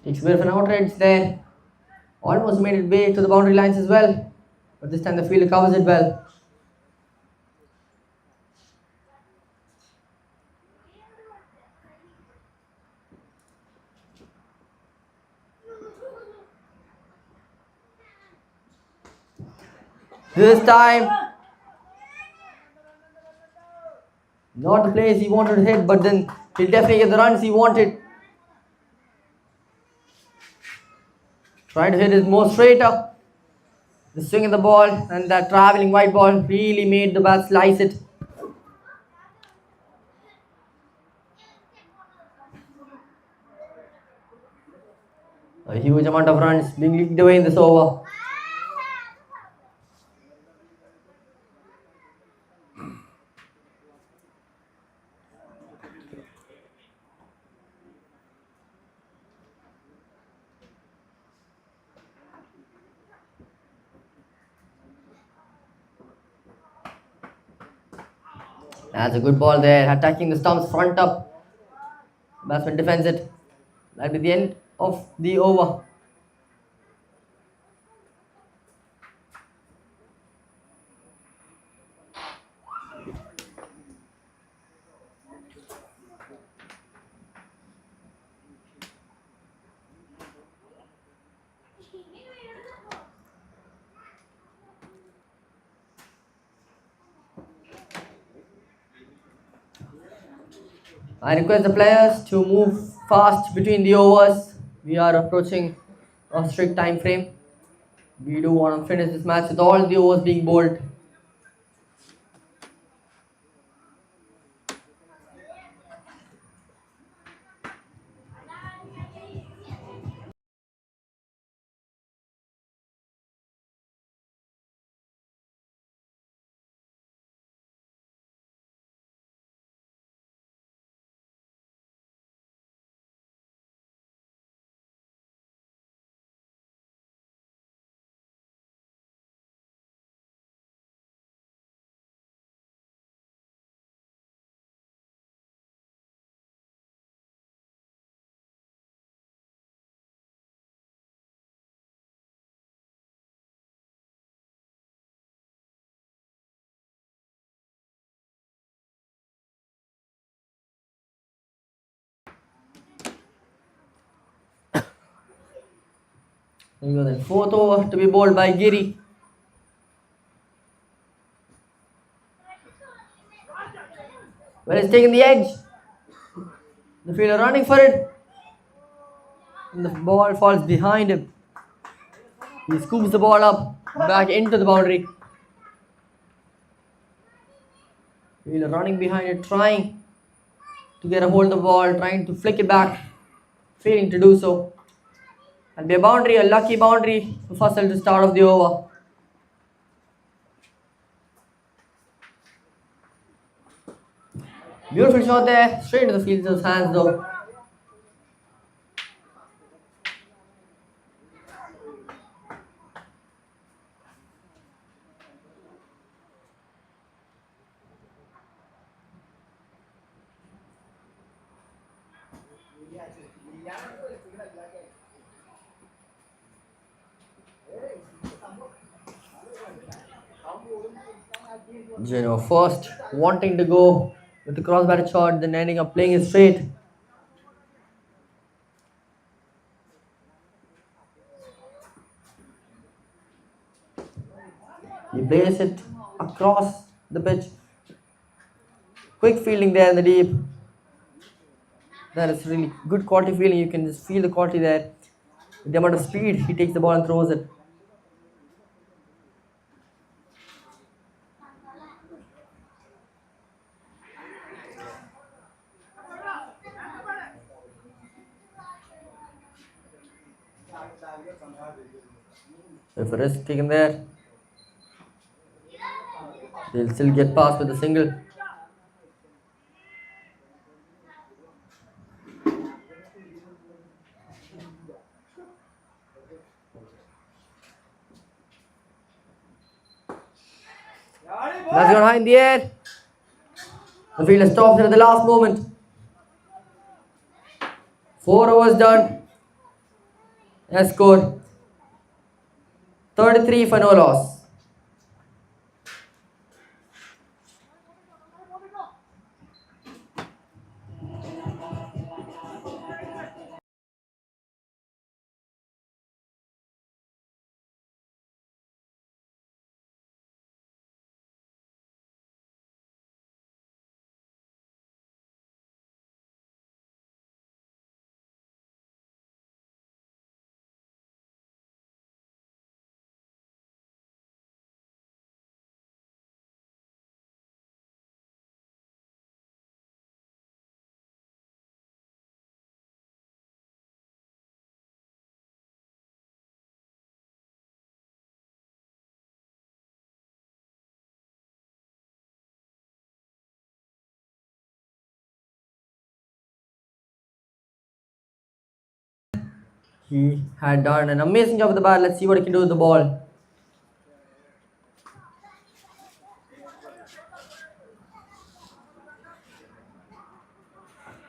Takes a bit of an outrage there. Almost made it way to the boundary lines as well. But this time the fielder covers it well. This time, not the place he wanted to hit, but then he'll definitely get the runs he wanted. Trying to hit it more straighter. The swing of the ball and that traveling white ball really made the bat slice it. A huge amount of runs being leaked away in this over. That's a good ball there, attacking the stumps front up. Batsman defends it. That'll be the end of the over. I request the players to move fast between the overs. We are approaching a strict time frame. We do want to finish this match with all the overs being bowled. There you go then. Fourth over to be bowled by Giri. Well, he's taking the edge. The fielder running for it. And the ball falls behind him. He scoops the ball up back into the boundary. Fielder running behind it, trying to get a hold of the ball, trying to flick it back, failing to do so. And be a boundary, a lucky boundary for Faisal to start off the over. Beautiful shot there, straight into the fielder's hands though. First wanting to go with the crossbar shot, then ending up playing it straight. He plays it across the pitch. Quick fielding there in the deep. That is really good quality fielding. You can just feel the quality there. With the amount of speed he takes the ball and throws it. If a risk taken there, they'll still get past with a single. That's gone high in the air. The fielder stops it at the last moment. 4 overs done. Has scored 33 for no loss. He had done an amazing job with the bat. Let's see what he can do with the ball.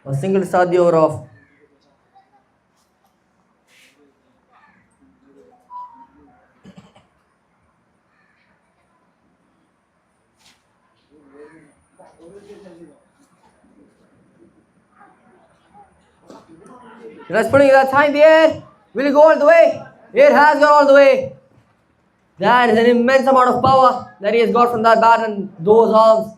A single to start the over off. That's putting that high in the air. Will it go all the way? It has gone all the way. That is an immense amount of power that he has got from that bat and those arms.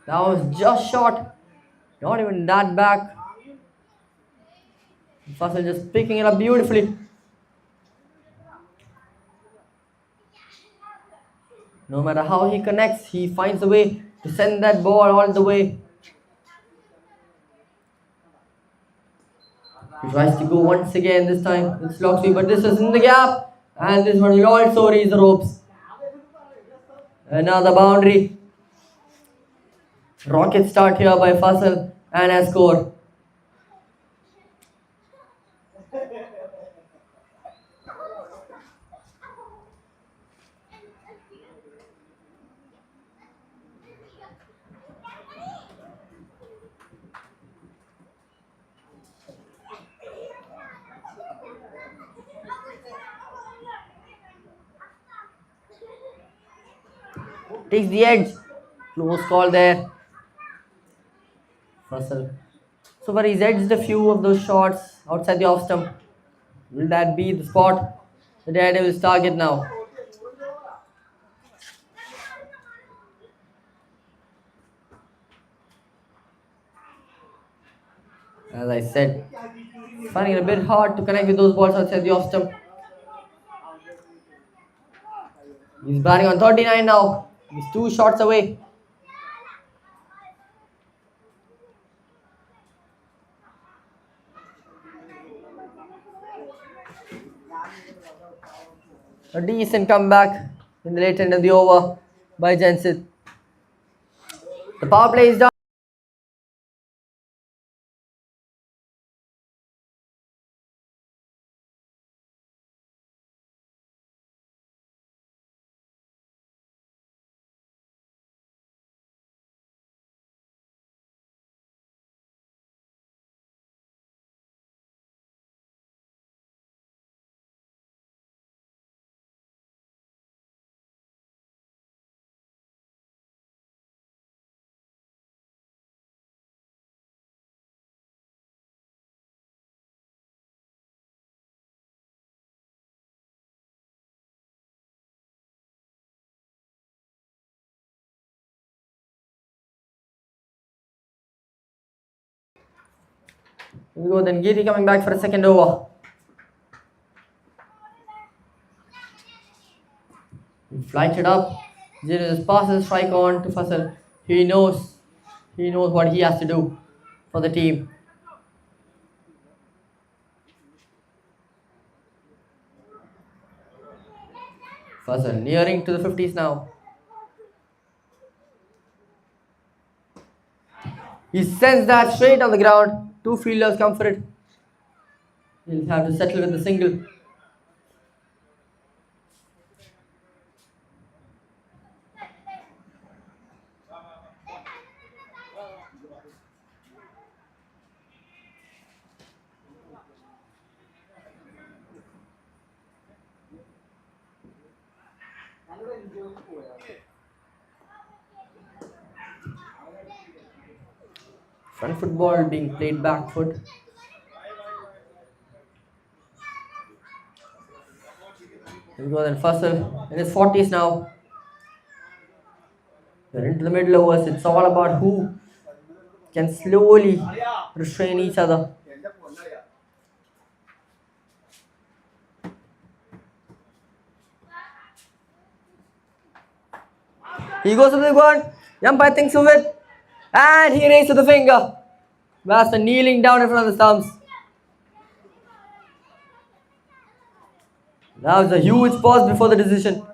That was just short. Not even that back. Faisal just picking it up beautifully. No matter how he connects, he finds a way to send that ball all the way. He tries to go once again this time with slog sweep, but this is in the gap. And this one will also reach the ropes. Another boundary. Rocket start here by Faisal and a score. Takes the edge. Close call there. Faisal. So far he's edged a few of those shots outside the off stump. Will that be the spot? The Daredevils target now. As I said, finding it a bit hard to connect with those balls outside the off stump. He's batting on 39 now. He's 2 shots away. A decent comeback in the late end of the over by Jensen. The power play is done. Here we go, then Giri coming back for a second over. He flights it up. Giri just passes strike on to Fasal. He knows what he has to do for the team. Fasal nearing to the 50s now. He sends that straight on the ground. Two fielders come for it. He'll have to settle with the single. Front football being played back foot. Here we go then, Fasal in his 40s now. They're into the middle overs. It's all about who can slowly restrain each other. He goes to the one. Umpire thinks of it. And he raises the finger. Batsman kneeling down in front of the stumps. That was a huge pause before the decision.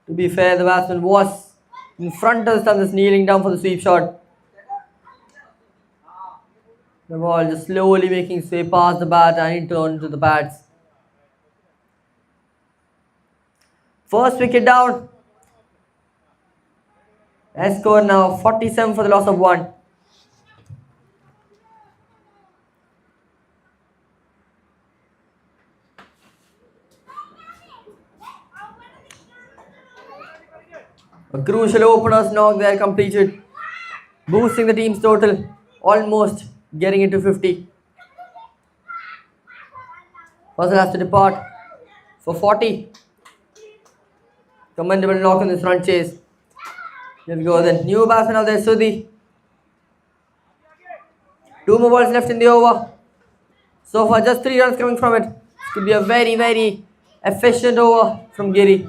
To be fair, the batsman was in front of the stumps, kneeling down for the sweep shot. The ball just slowly making its way past the bat and into the pads. First wicket down. And score now 47 for the loss of 1. A crucial opener's knock there completed, boosting the team's total, almost getting it to 50. Fasal has to depart for 40. Commendable knock on this run chase. Here we go then. New batsman out there, Sudhi. 2 more balls left in the over. So far, just 3 runs coming from it. This could be a very, very efficient over from Giri.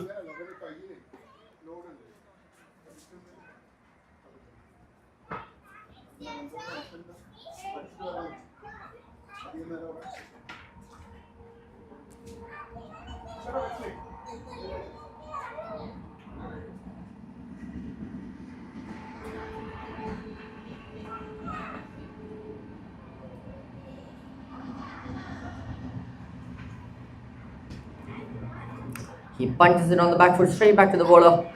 He punches it on the back foot straight back to the bowler.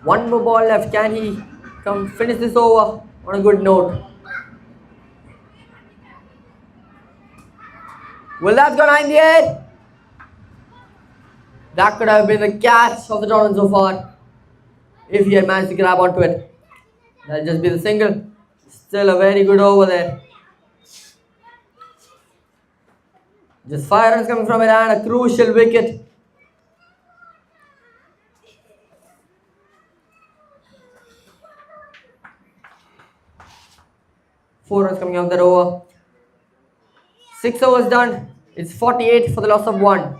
1 more ball left. Can he come finish this over on a good note? Well, that's gone high in the air. That could have been the catch of the tournament so far if he had managed to grab onto it. That'll just be the single. Still a very good over there. Just 5 runs coming from it and a crucial wicket. Four runs coming out that over. 6 overs done. It's 48 for the loss of 1.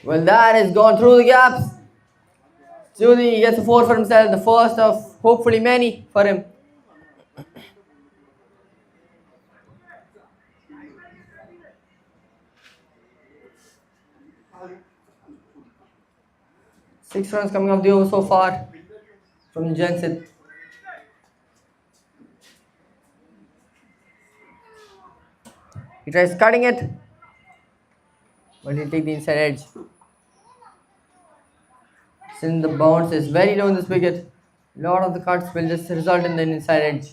Well, that has gone through the gaps. Judy gets a 4 for himself, the first of hopefully many for him. Six runs coming off the over so far from Jensen. He tries cutting it, but he'll take the inside edge. Since the bounce is very low in this wicket, a lot of the cuts will just result in the inside edge.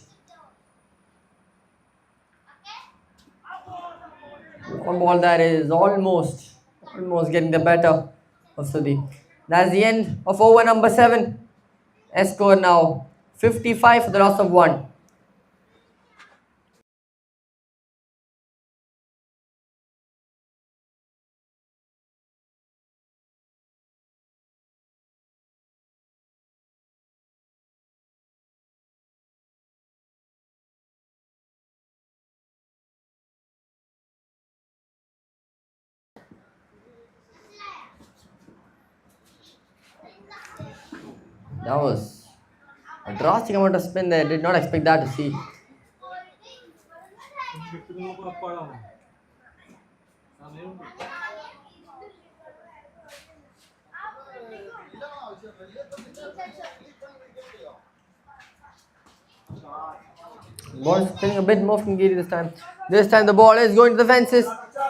One ball that is almost getting the better of Sudhi. That's the end of over number 7. Score now 55 for the loss of 1. That was a drastic amount of spin there. Did not expect that to see. Ball is spinning a bit more from Giri this time. This time the ball is going to the fences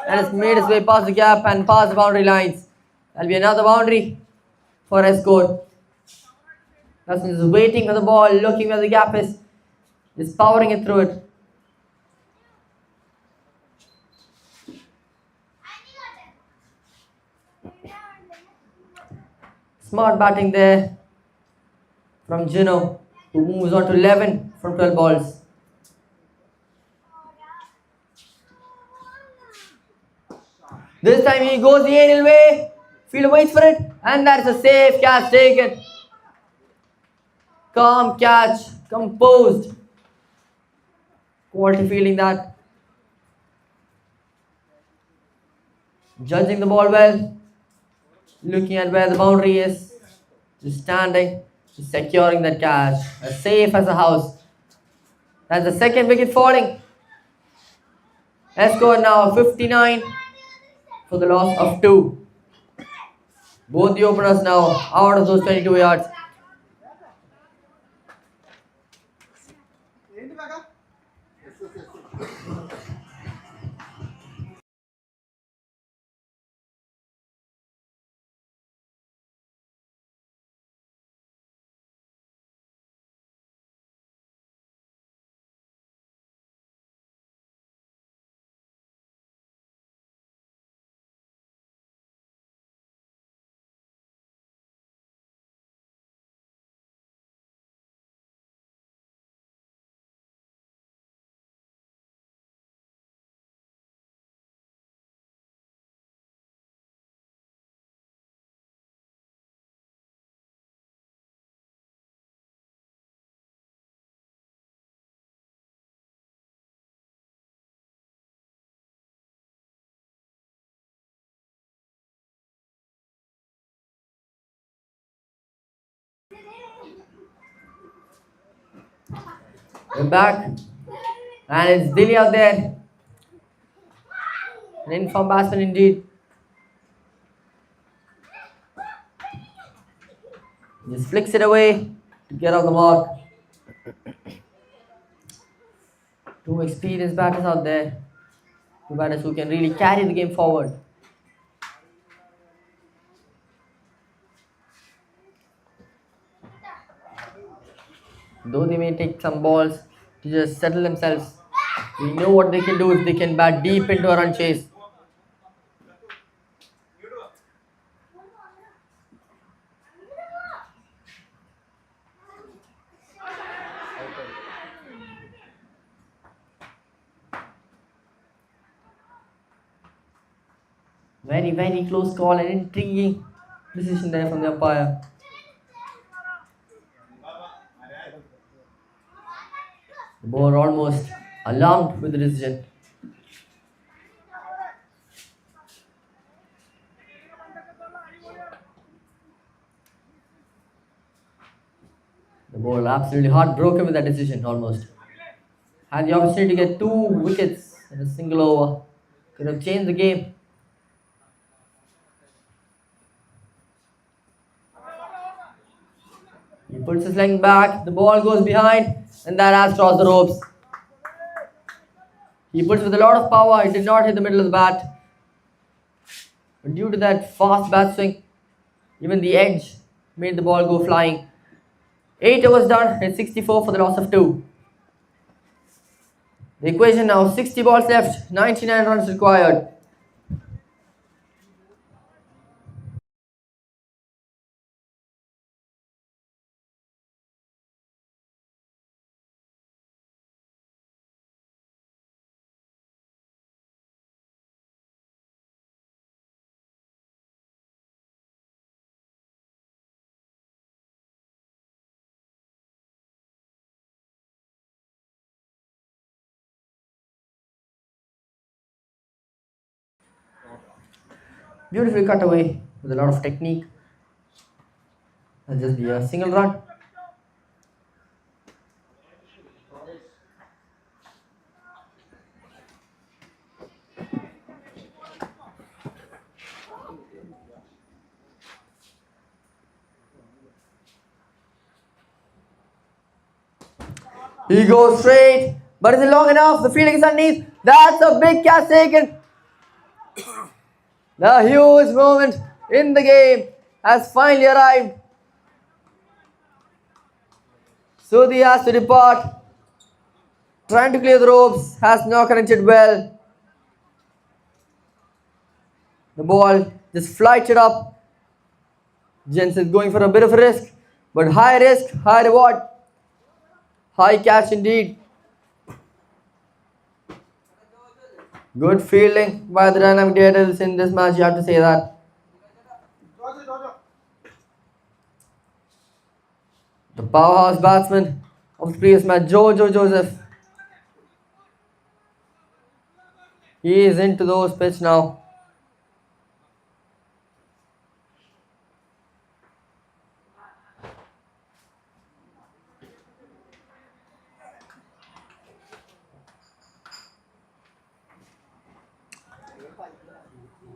and it's made its way past the gap and past the boundary lines. That'll be another boundary for a score. Justin is waiting for the ball, looking where the gap is. Just powering it through it. Smart batting there from Juno, who moves on to 11 from 12 balls. This time he goes the aerial way. Fielder waits for it, and that's a safe catch taken. Calm catch, composed. Quality fielding that. Judging the ball well. Looking at where the boundary is. Just standing, just securing that catch. As safe as a house. That's the second wicket falling. Score now 59 for the loss of 2. Both the openers now out of those 22 yards. We're back. And it's Dilly out there. An informed batsman indeed. Just flicks it away to get off the mark. Two experienced batters out there. Two batters who can really carry the game forward. Though they may take some balls to just settle themselves, we know what they can do if they can bat deep into a run chase. Very, very close call and intriguing decision there from the umpire. The bowler almost alarmed with the decision. The ball absolutely heartbroken with that decision almost. Had the opportunity to get 2 wickets in a single over. Could have changed the game. He puts his leg back, the ball goes behind, and that has crossed the ropes. He puts with a lot of power, it did not hit the middle of the bat. But due to that fast bat swing, even the edge made the ball go flying. 8 overs done, it's 64 for the loss of 2. The equation now 60 balls left, 99 runs required. Beautifully cut away with a lot of technique. And just be a single run. He goes straight, but is it long enough? The fielding is underneath. That's a big catch taken. The huge moment in the game has finally arrived. Sudhi has to depart. Trying to clear the ropes, has not connected well. The ball just flighted up. Jensen going for a bit of a risk, but high risk, high reward. High catch indeed. Good fielding by the dynamic Daredevils in this match, you have to say that. The powerhouse batsman of the previous match, Jojo Joseph. He is into those pitch now.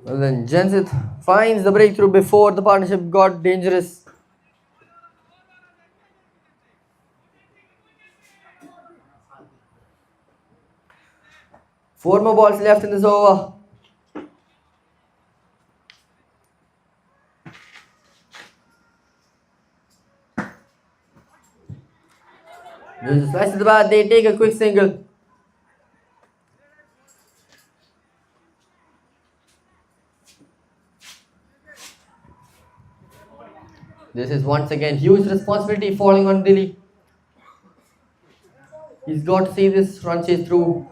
Well then, Jensen finds the breakthrough before the partnership got dangerous. Four more balls left in this over. Just slices the bat, they take a quick single. This is once again huge responsibility falling on Dilly. He's got to see this run chase through.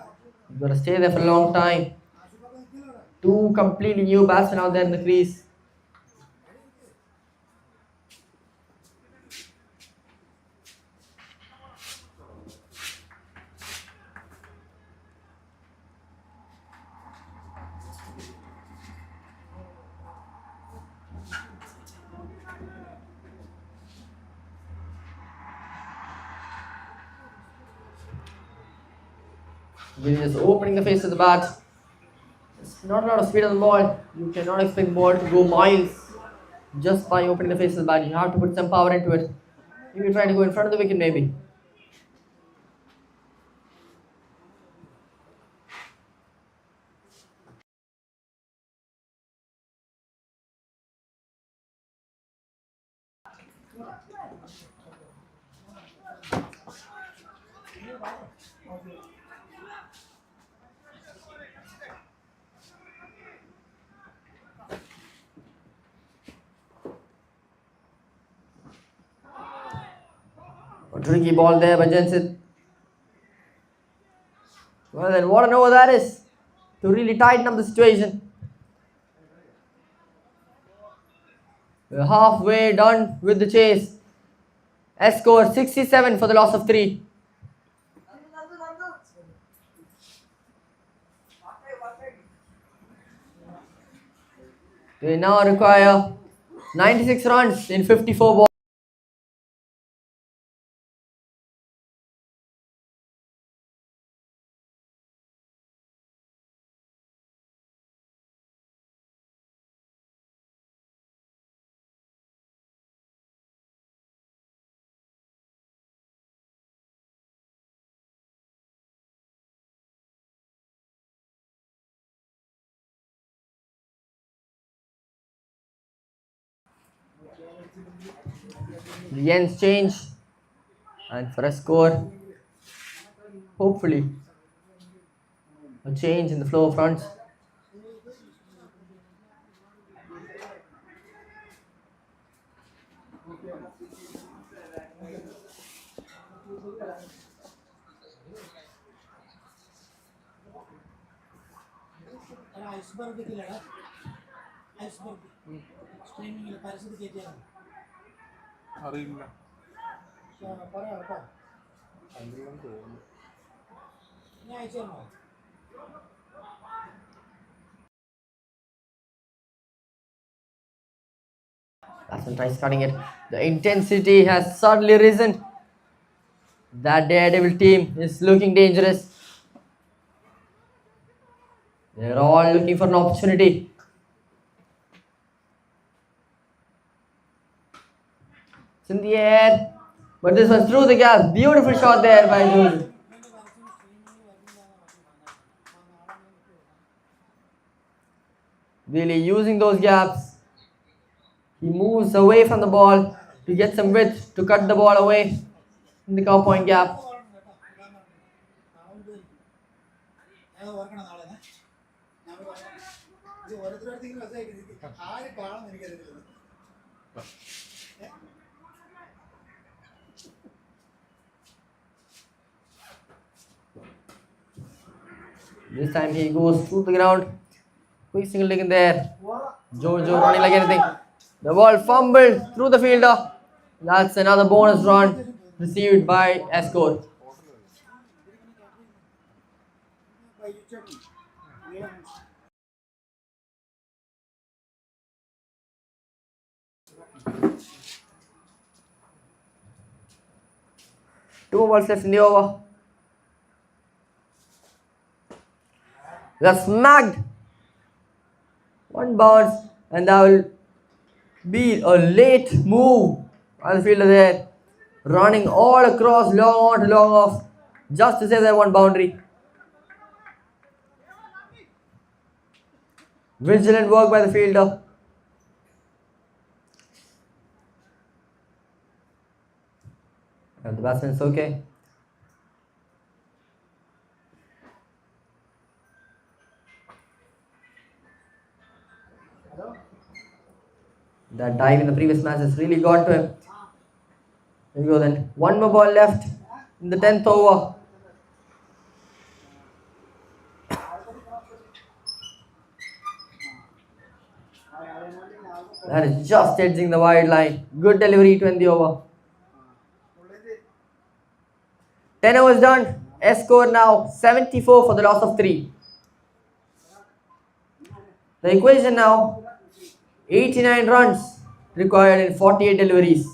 He's got to stay there for a long time. 2 completely new batsmen out there in the crease. Dilly just opening the face of the bat. There's not a lot of speed on the ball. You cannot expect the ball to go miles just by opening the face of the bat. You have to put some power into it. If you try to go in front of the wicket, maybe. A tricky ball there by Jensen. Well then, what an over that is to really tighten up the situation. We're halfway done with the chase. Score 67 for the loss of 3. They now require 96 runs in 54 balls. The ends change. And for a score, hopefully, a change in the flow of runs. അറിയില്ല. Batsman tries cutting it. The intensity has suddenly risen. That Daredevil team is looking dangerous. They're all looking for an opportunity. It's in the air. But this was through the gap. Beautiful shot there by Joel. Really using those gaps. He moves away from the ball to get some width to cut the ball away in the cow point gap. This time he goes through the ground. Quick single leg in there. Jojo running like anything. The ball fumbled through the fielder. That's another bonus run received by Escort. Two more balls left in the over. That's smacked. One bounce, and that will be a late move by the fielder there. Running all across, long on to long off, just to save that one boundary. Vigilant work by the fielder. And the batsman is okay. That dive in the previous match has really got to him. There you go then. One more ball left in the 10th over. That is just edging the wide line. Good delivery to end the over. 10 overs done. S score now 74 for the loss of 3. The equation now 89 runs required in 48 deliveries.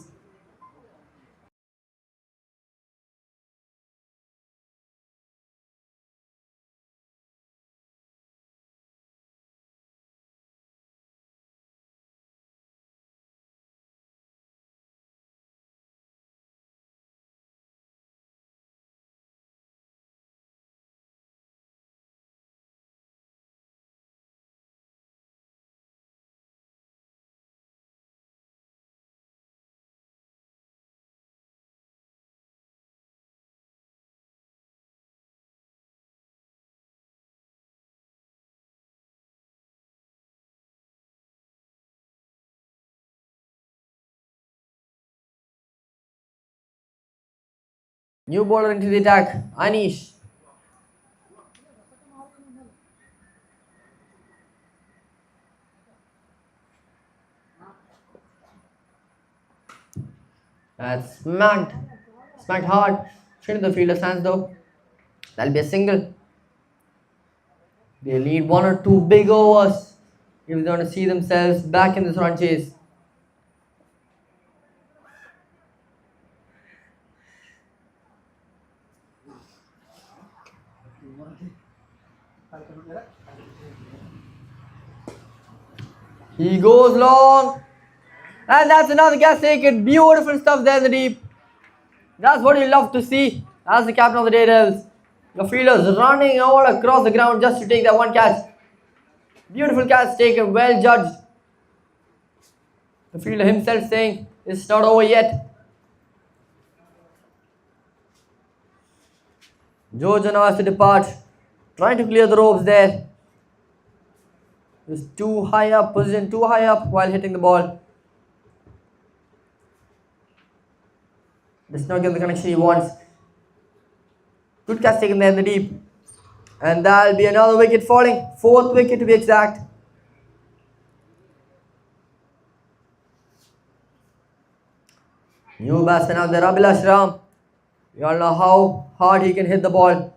New bowler into the attack, Anish. That's smacked hard. Straight to the fielder's hands though. That'll be a single. They'll need one or two big overs if they want to see themselves back in this run chase. He goes long. And that's another catch taken. Beautiful stuff there in the deep. That's what you love to see as the captain of the Daredevils. The fielders running all across the ground just to take that one catch. Beautiful catch taken, well judged. The fielder himself saying it's not over yet. Georgia now has to depart, trying to clear the ropes there. He's too high up, position too high up while hitting the ball. Does not get the connection he wants. Good catch taken there in the deep. And that'll be another wicket falling. Fourth wicket to be exact. New batsman out there, Abhilash Ram. We all know how hard he can hit the ball.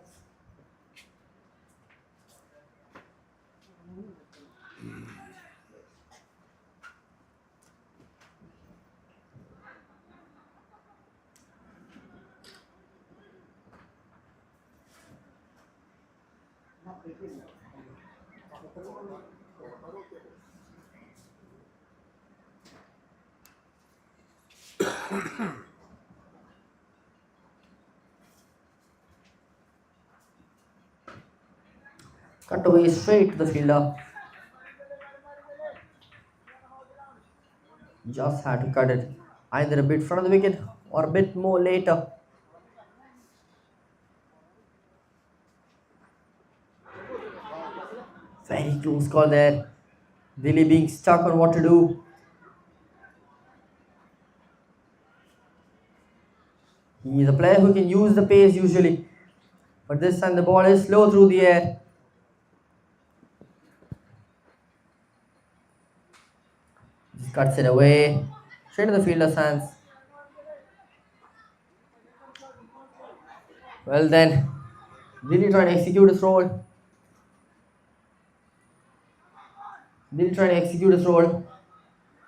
Cut away straight to the fielder. Just had to cut it either a bit front of the wicket or a bit more later. Very close call there. Really being stuck on what to do. He is a player who can use the pace usually, but this time the ball is slow through the air. Just cuts it away, straight to the fielder's hands. Well then, really trying to execute his role. Really trying to execute his role.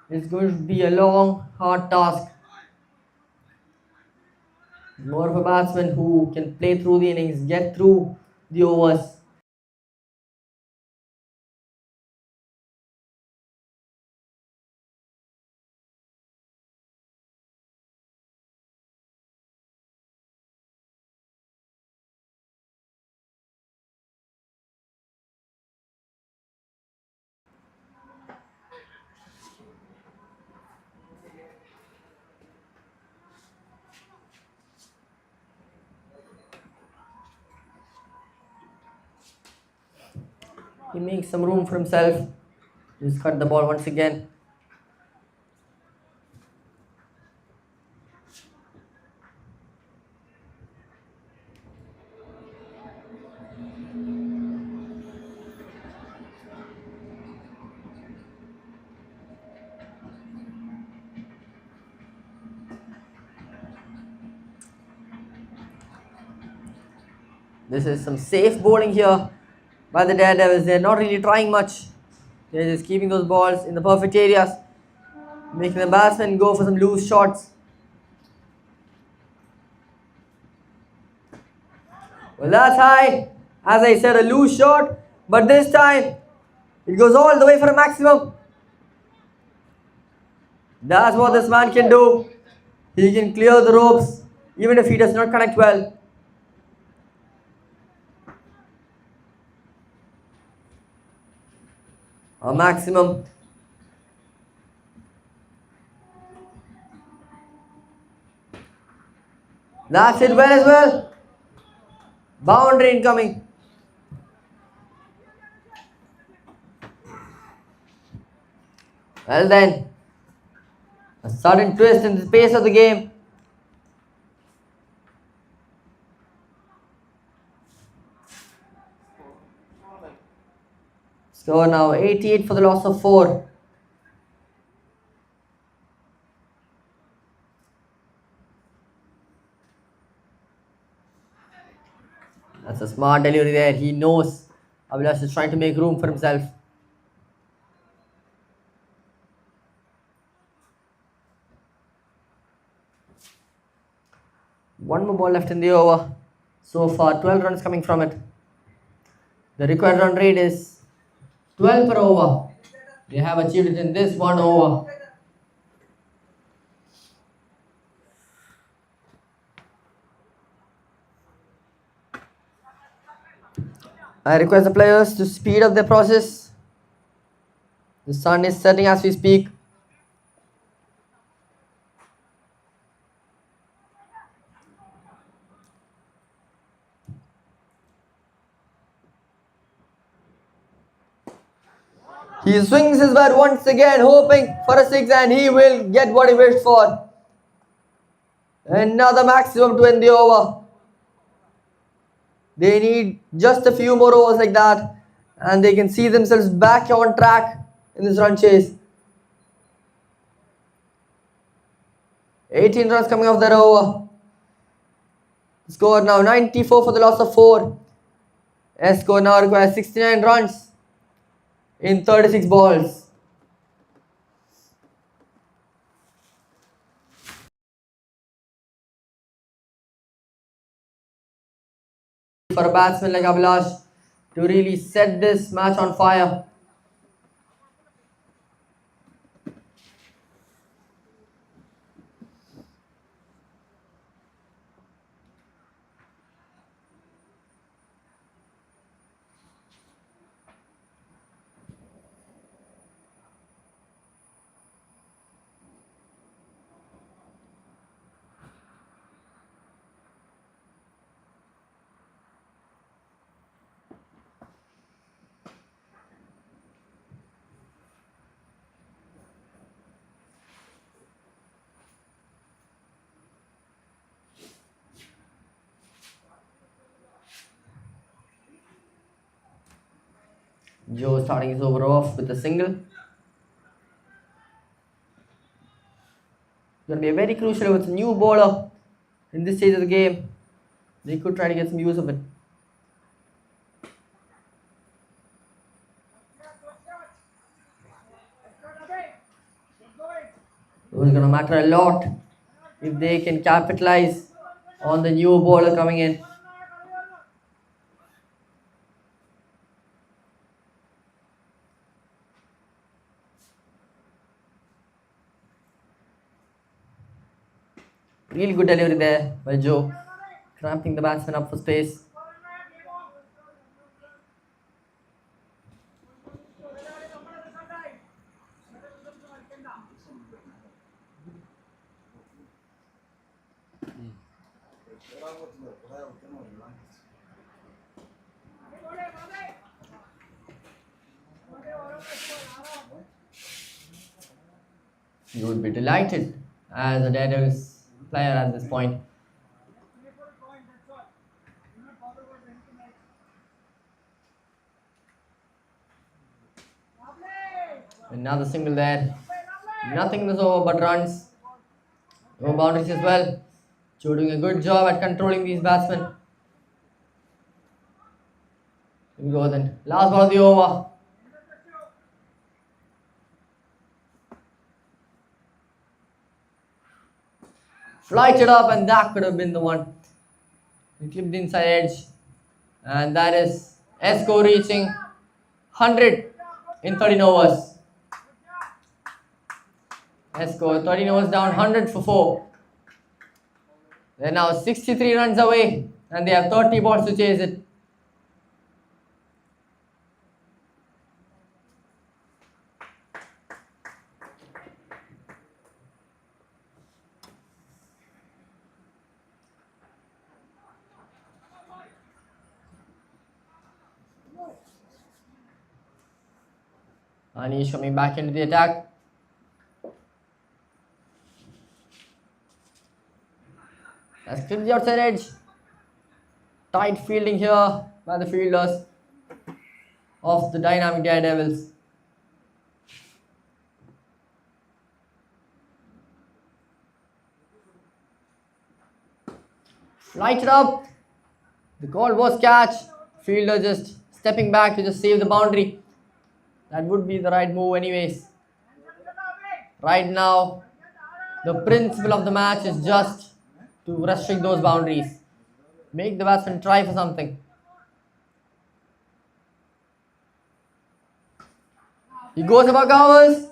It's going to be a long, hard task. More of a batsman who can play through the innings, get through the overs. He makes some room for himself. Just cut the ball once again. This is some safe bowling here by the Daredevils. They're not really trying much. They're just keeping those balls in the perfect areas, making the batsmen go for some loose shots. Well, that's high. As I said, a loose shot, but this time it goes all the way for a maximum. That's what this man can do. He can clear the ropes even if he does not connect well. A maximum. That's it well as well. Boundary incoming. Well then, a sudden twist in the pace of the game. Score now 88 for the loss of 4. That's a smart delivery there. He knows Abhilash is trying to make room for himself. One more ball left in the over. So far, 12 runs coming from it. The required run rate is 12 per over. They have achieved it in this one over. I request the players to speed up their process. The sun is setting as we speak. He swings his bat once again, hoping for a six, and he will get what he wished for. Another maximum to end the over. They need just a few more overs like that, and they can see themselves back on track in this run chase. 18 runs coming off that over. Score now 94 for the loss of 4. Score now requires 69 runs in 36 balls. For a batsman like Abhilash to really set this match on fire. Joe starting his over off with a single. Going to be a very crucial with a new bowler in this stage of the game. They could try to get some use of it. It's going to matter a lot if they can capitalize on the new bowler coming in. Really good delivery there by Joe, cramping the batsman up for space. You would be delighted as a Daredevils player at this point. Another single there. Nothing in this over but runs. No boundaries as well. Joe doing a good job at controlling these batsmen. Here we go then. Last ball of the over. Flighted up, and that could have been the one. He clipped inside edge. And that is Esco reaching 100 in 13 overs. Esco 13 overs down, 100 for 4. They're now 63 runs away, and they have 30 balls to chase it. Anish coming back into the attack. That's clipped the outside edge. Tight fielding here by the fielders of the dynamic Daredevils. Lighted up. The call was catch. Fielder just stepping back to just save the boundary. That would be the right move anyways. Right now, the principle of the match is just to restrict those boundaries. Make the batsman try for something. He goes above covers.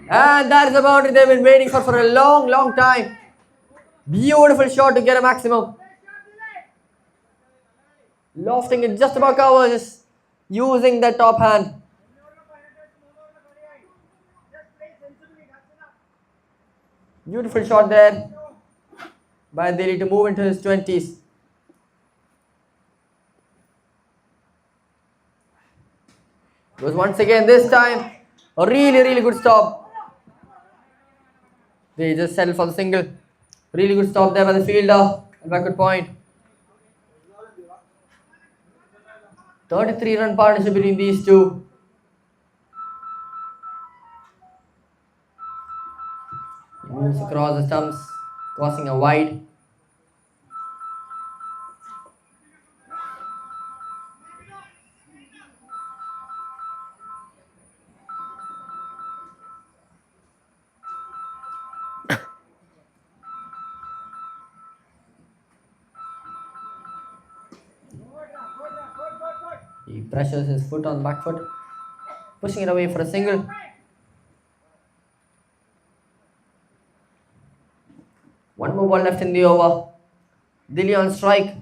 And that is the boundary they've been waiting for a long, long time. Beautiful shot to get a maximum. Lofting it just above covers, using the top hand. Beautiful shot there by Delhi to move into his 20s. Goes once again, this time A really good stop. They just settled for the single. Really good stop there by the fielder. A backward point. 33-run partnership between these two. He moves across the stumps, causing a wide. He pressures his foot on the back foot, pushing it away for a single. One more ball left in the over. Dilly on strike.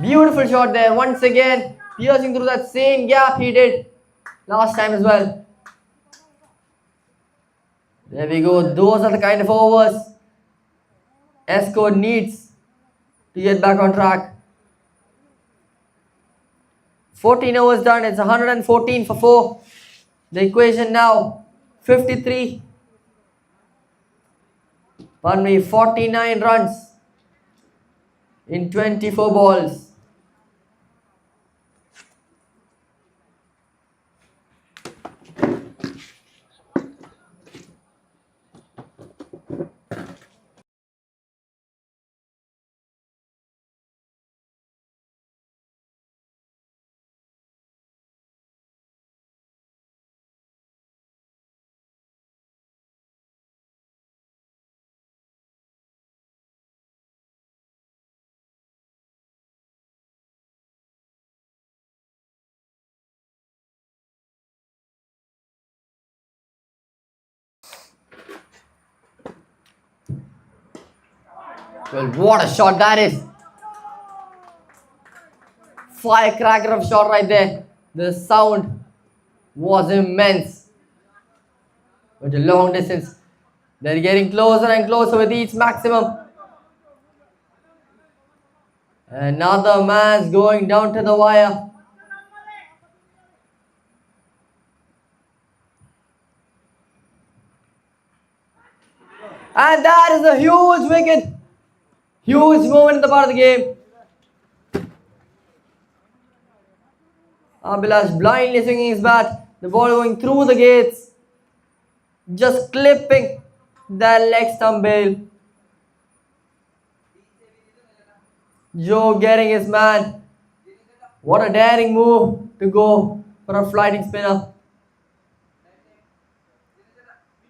Beautiful shot there once again, piercing through that same gap he did last time as well. There we go. Those are the kind of overs Esco needs to get back on track. 14 overs done. It's 114 for 4. The equation now 53. Pardon me, 49 runs in 24 balls. Well, what a shot that is. Firecracker of shot right there. The sound was immense. But a long distance. They're getting closer and closer with each maximum. Another man's going down to the wire. And that is a huge wicket. Huge moment in the part of the game. Abhilash blindly swinging his bat. The ball going through the gates. Just clipping that leg stump bail. Joe getting his man. What a daring move to go for a flying spinner.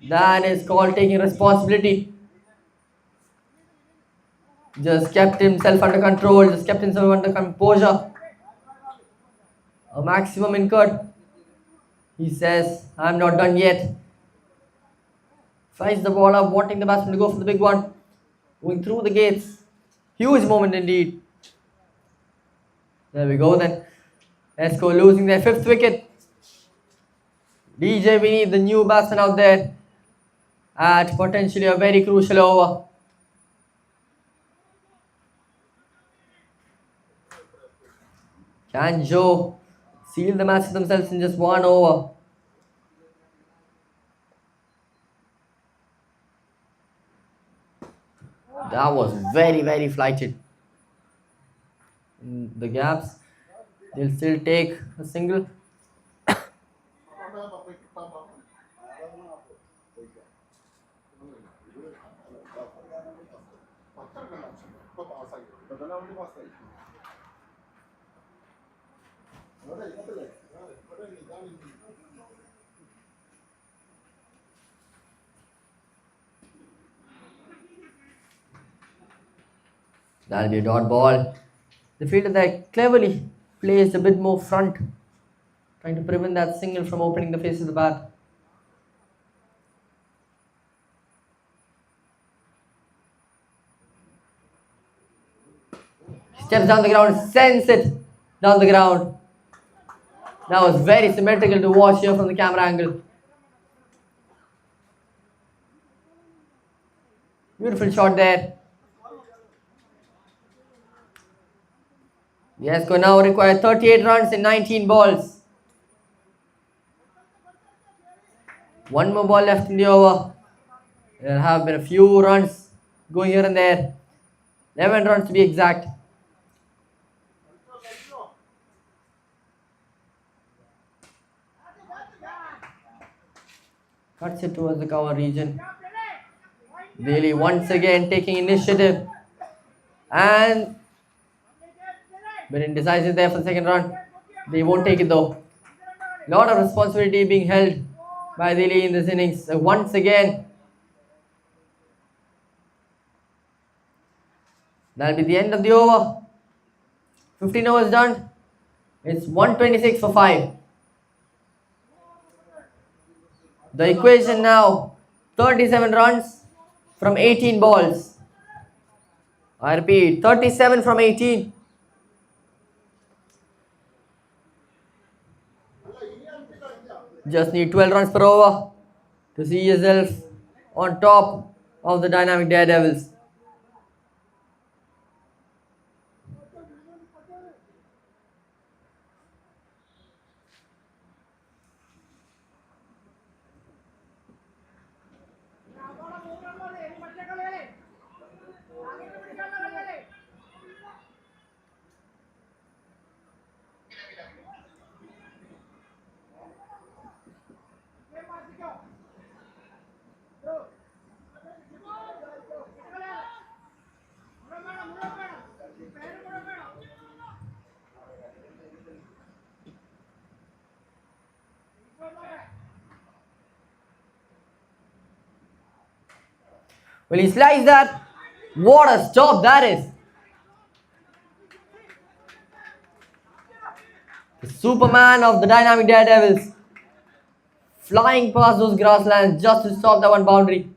That is called taking responsibility. Just kept himself under control. Just kept himself under composure. A maximum incurred. He says, I'm not done yet. Flies the ball up, wanting the batsman to go for the big one. Going through the gates. Huge moment indeed. There we go then. Esco losing their 5th wicket. DJ, we need the new batsman out there at potentially a very crucial over. Can Joe seal the match for themselves in just 1 over? That was very flighted. In the gaps, they'll still take a single. That'll be a dot ball. The fielder there cleverly placed a bit more front, trying to prevent that single from opening the face of the bat. Steps down the ground, sends it down the ground. That was very symmetrical to watch here from the camera angle. Beautiful shot there. The score now requires 38 runs in 19 balls. One more ball left in the over. There have been a few runs going here and there. 11 runs to be exact. Cuts it towards the cover region. Bailey once again taking initiative. And been indecisive there for the second run. They won't take it though. Lot of responsibility being held by Delhi in this innings. So once again, that'll be the end of the over. 15 overs done. It's 126 for 5. The equation now 37 runs from 18 balls. I repeat, 37 from 18. Just need 12 runs per over to see yourself on top of the dynamic Daredevils. Will he slice that? What a stop that is! The Superman of the dynamic Daredevils flying past those grasslands just to stop that one boundary.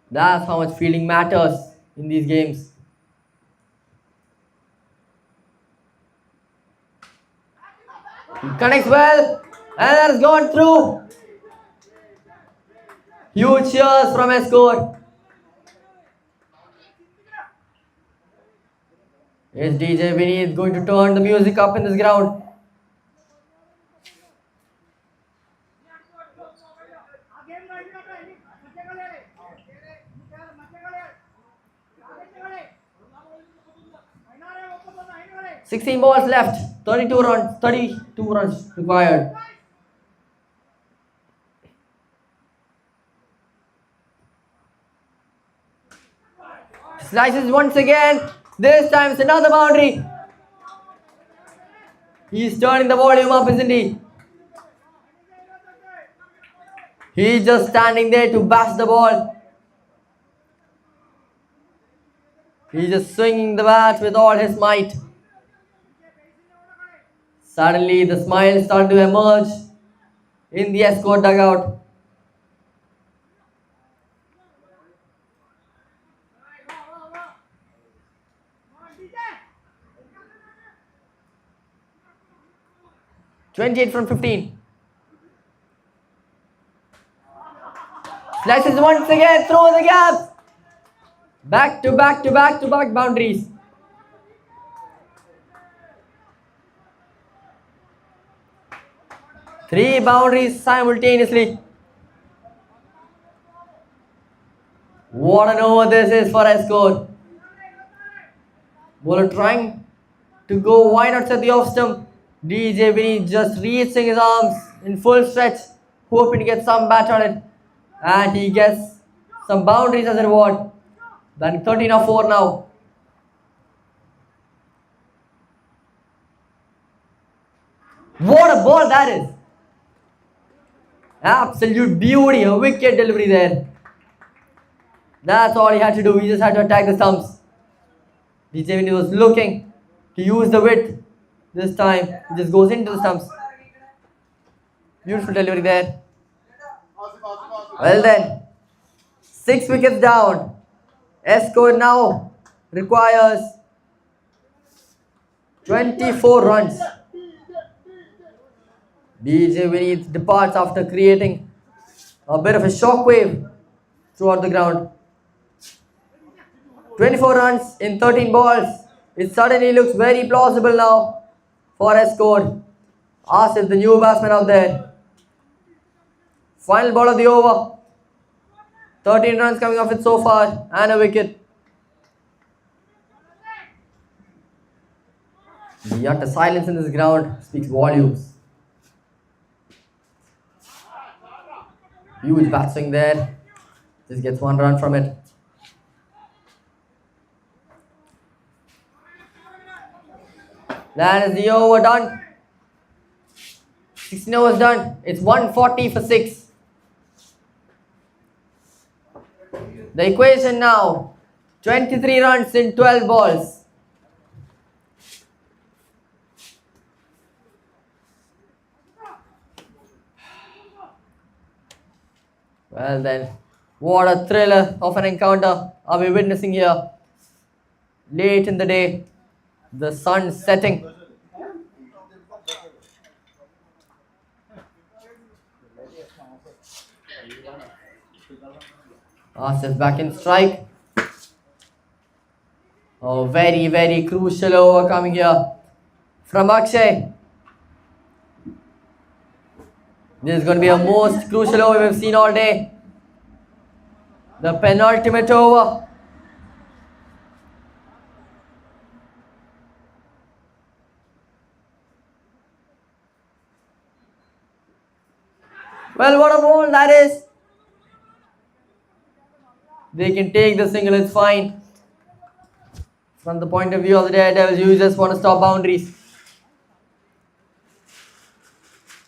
That's how much fielding matters in these games. He connects well, and that has gone through. Huge cheers from Escort. Is DJ Vinny going to turn the music up in this ground? "16 balls left, 32 runs required." Slices once again. This time it's another boundary. He's turning the volume up, isn't he? He's just standing there to bash the ball. He's just swinging the bat with all his might. Suddenly the smile started to emerge in the Escort dugout. "28 from 15. Slices once again through the gaps. Back to back boundaries. Three boundaries simultaneously. What an over this is for Escort. Bowler trying to go wide outside the off stump. DJ Vinny just reaching his arms in full stretch, hoping to get some bat on it. And he gets some boundaries as a reward. Then 13 or 4 now. What a ball that is! Absolute beauty, a wicket delivery there. That's all he had to do, he just had to attack the stumps. DJ Vinny was looking to use the width. This time, he just goes into the stumps. Beautiful delivery there. Well then, 6 wickets down. Escort now requires 24 runs. DJ Vinny departs after creating a bit of a shockwave throughout the ground. 24 runs in 13 balls. It suddenly looks very plausible now for a score. Asif, the new batsman out there. Final ball of the over. 13 runs coming off it so far and a wicket. The utter silence in this ground speaks volumes. Huge bat swing there. Just gets 1 run from it. That is the over done. 16 overs done. It's 140 for 6. The equation now, 23 runs in 12 balls. Well then, what a thriller of an encounter are we witnessing here. Late in the day, the sun setting. Asif back in strike. Oh, very, very crucial over coming here from Akshay. This is going to be a most crucial over we've seen all day. The penultimate over. Well, what a ball that is. They can take the single, it's fine. From the point of view of the Daredevils, you just want to stop boundaries.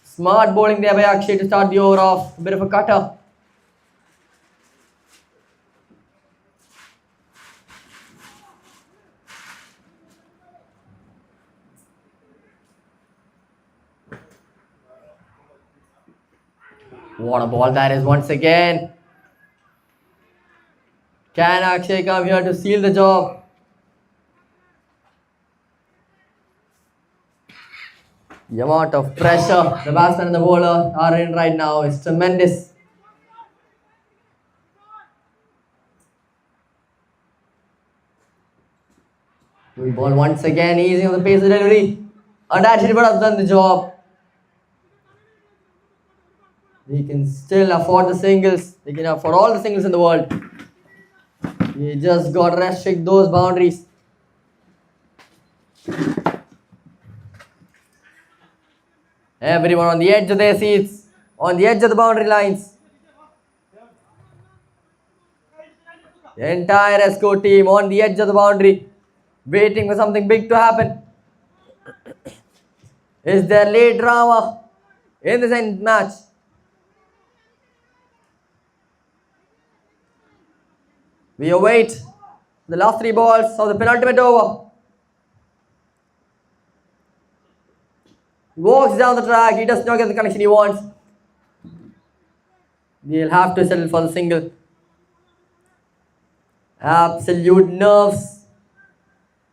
Smart bowling there by Akshay to start the over off. A bit of a cutter. What a ball that is once again. Can Akshay come here to seal the job? The amount of pressure the batsman and the bowler are in right now is tremendous. Good ball once again, easing on the pace of delivery. And actually would have done the job. They can still afford the singles. They can afford all the singles in the world. You just got to restrict those boundaries. Everyone on the edge of their seats, on the edge of the boundary lines. The entire ESCO team on the edge of the boundary, waiting for something big to happen. Is there late drama in this end match? We await the last 3 balls of the penultimate over. He walks down the track, he does not get the connection he wants. He'll have to settle for the single. Absolute nerves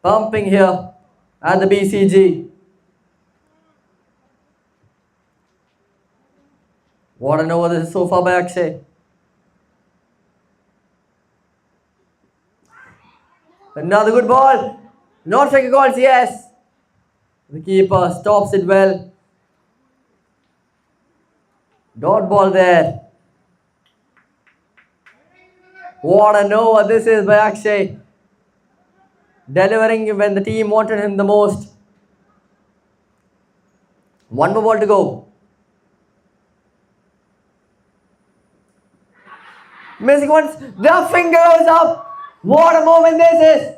pumping here at the BCG. What an over this is so far by Akshay. Another good ball. Not striker calls, yes. The keeper stops it well. Dot ball there. What an over this is by Akshay. Delivering when the team wanted him the most. 1 more ball to go. Missing once. The fingers up. What a moment this is.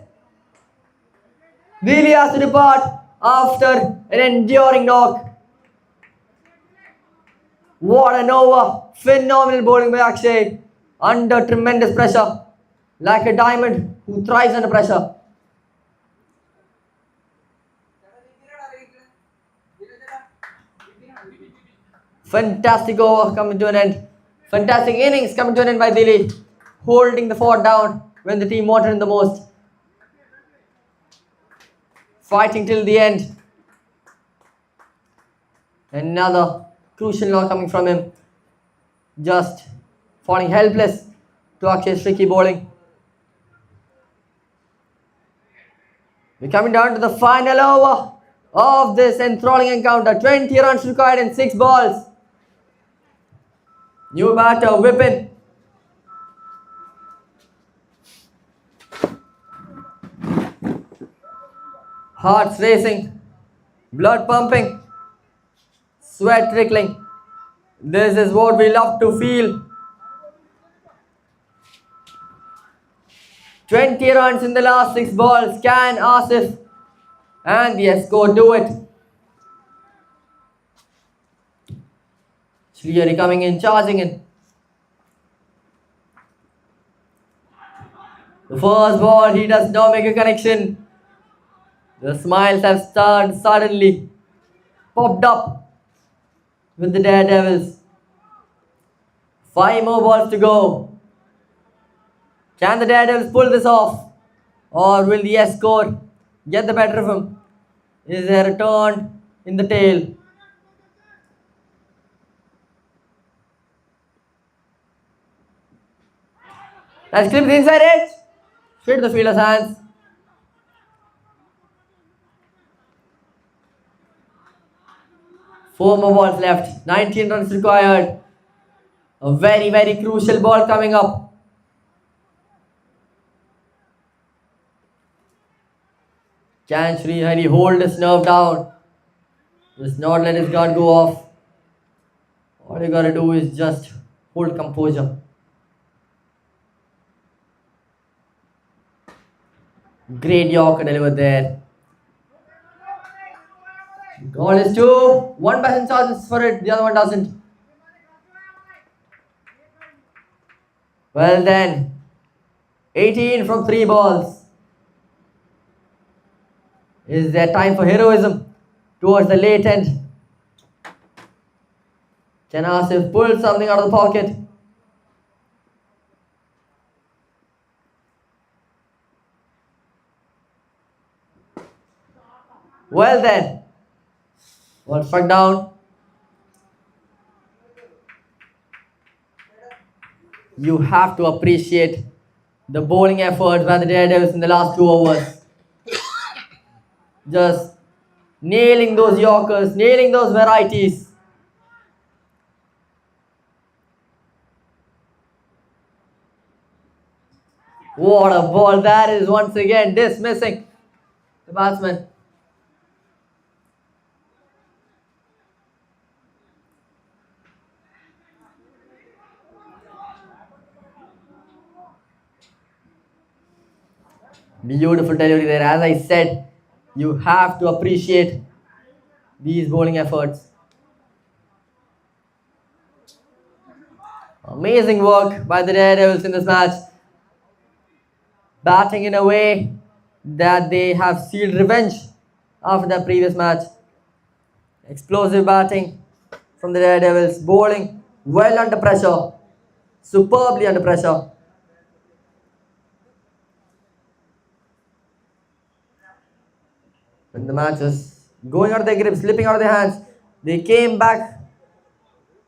Really has to depart after an enduring knock. What an over. Phenomenal bowling by Akshay. Under tremendous pressure. Like a diamond who thrives under pressure. Fantastic over coming to an end. Fantastic innings coming to an end by Dilly. Holding the fort down when the team wanted him the most. Fighting till the end. Another crucial knock coming from him. Just falling helpless to Akshay's tricky bowling. We're coming down to the final over of this enthralling encounter. 20 runs required in 6 balls. New batter, Whippin. Hearts racing, blood pumping, sweat trickling. This is what we love to feel. 20 runs in the last 6 balls. Can Asif and the escort do it? Shriyari coming in, charging in. The first ball, he does not make a connection. The smiles have suddenly popped up with the Daredevils. 5 more balls to go. Can the Daredevils pull this off? Or will the escort get the better of him? Is there a turn in the tail? That's clipped inside edge. Straight to the fielder's hands. Four more balls left. 19 runs required. A very, very crucial ball coming up. Can Srihari hold his nerve down? Just not let his guard go off. All you gotta do is just hold composure. Great Yorker delivered there. Goal is 2. One person charges for it, the other one doesn't. Well then, 18 from 3 balls. Is there time for heroism towards the late end? Can Asif pull something out of the pocket? Well then, ball struck down. You have to appreciate the bowling efforts by the Daredevils in the last 2 overs. Just nailing those Yorkers, nailing those varieties. What a ball that is, once again dismissing the batsman. Beautiful delivery there. As I said, you have to appreciate these bowling efforts. Amazing work by the Daredevils in this match. Batting in a way that they have sealed revenge after their previous match. Explosive batting from the Daredevils. Bowling well under pressure. Superbly under pressure. When the match was going out of their grip, slipping out of their hands, they came back.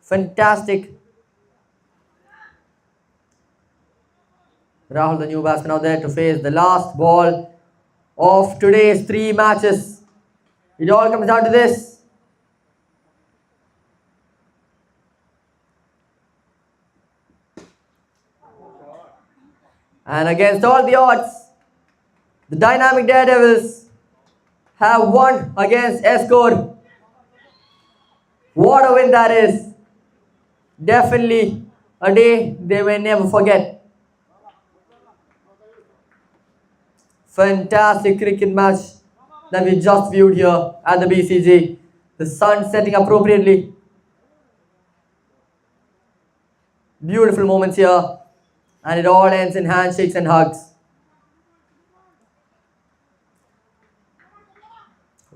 Fantastic. Rahul, the new batsman, out there to face the last ball of today's 3 matches. It all comes down to this. And against all the odds, the dynamic Daredevils have won against Escort. What a win that is. Definitely a day they may never forget. Fantastic cricket match that we just viewed here at the BCG. The sun setting appropriately. Beautiful moments here. And it all ends in handshakes and hugs.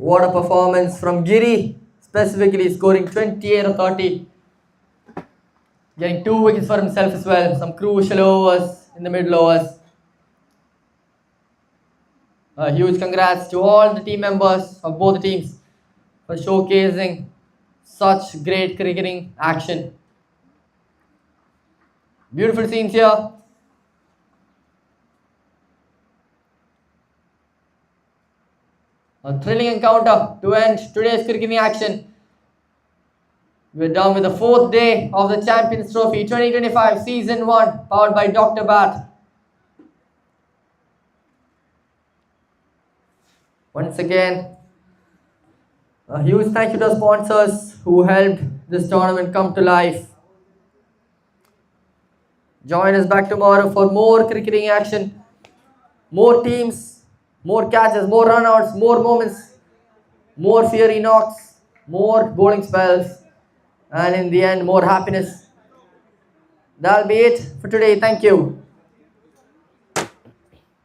What a performance from Giri, specifically scoring 28 of 30. Getting 2 wickets for himself as well. Some crucial overs in the middle overs. A huge congrats to all the team members of both the teams for showcasing such great cricketing action. Beautiful scenes here. A thrilling encounter to end today's cricketing action. We're down with the fourth day of the Champions Trophy 2025 Season 1, powered by Dr. Bath. Once again, a huge thank you to the sponsors who helped this tournament come to life. Join us back tomorrow for more cricketing action, more teams, more catches, more runouts, more moments, more fiery knocks, more bowling spells, and in the end, more happiness. That'll be it for today. Thank you.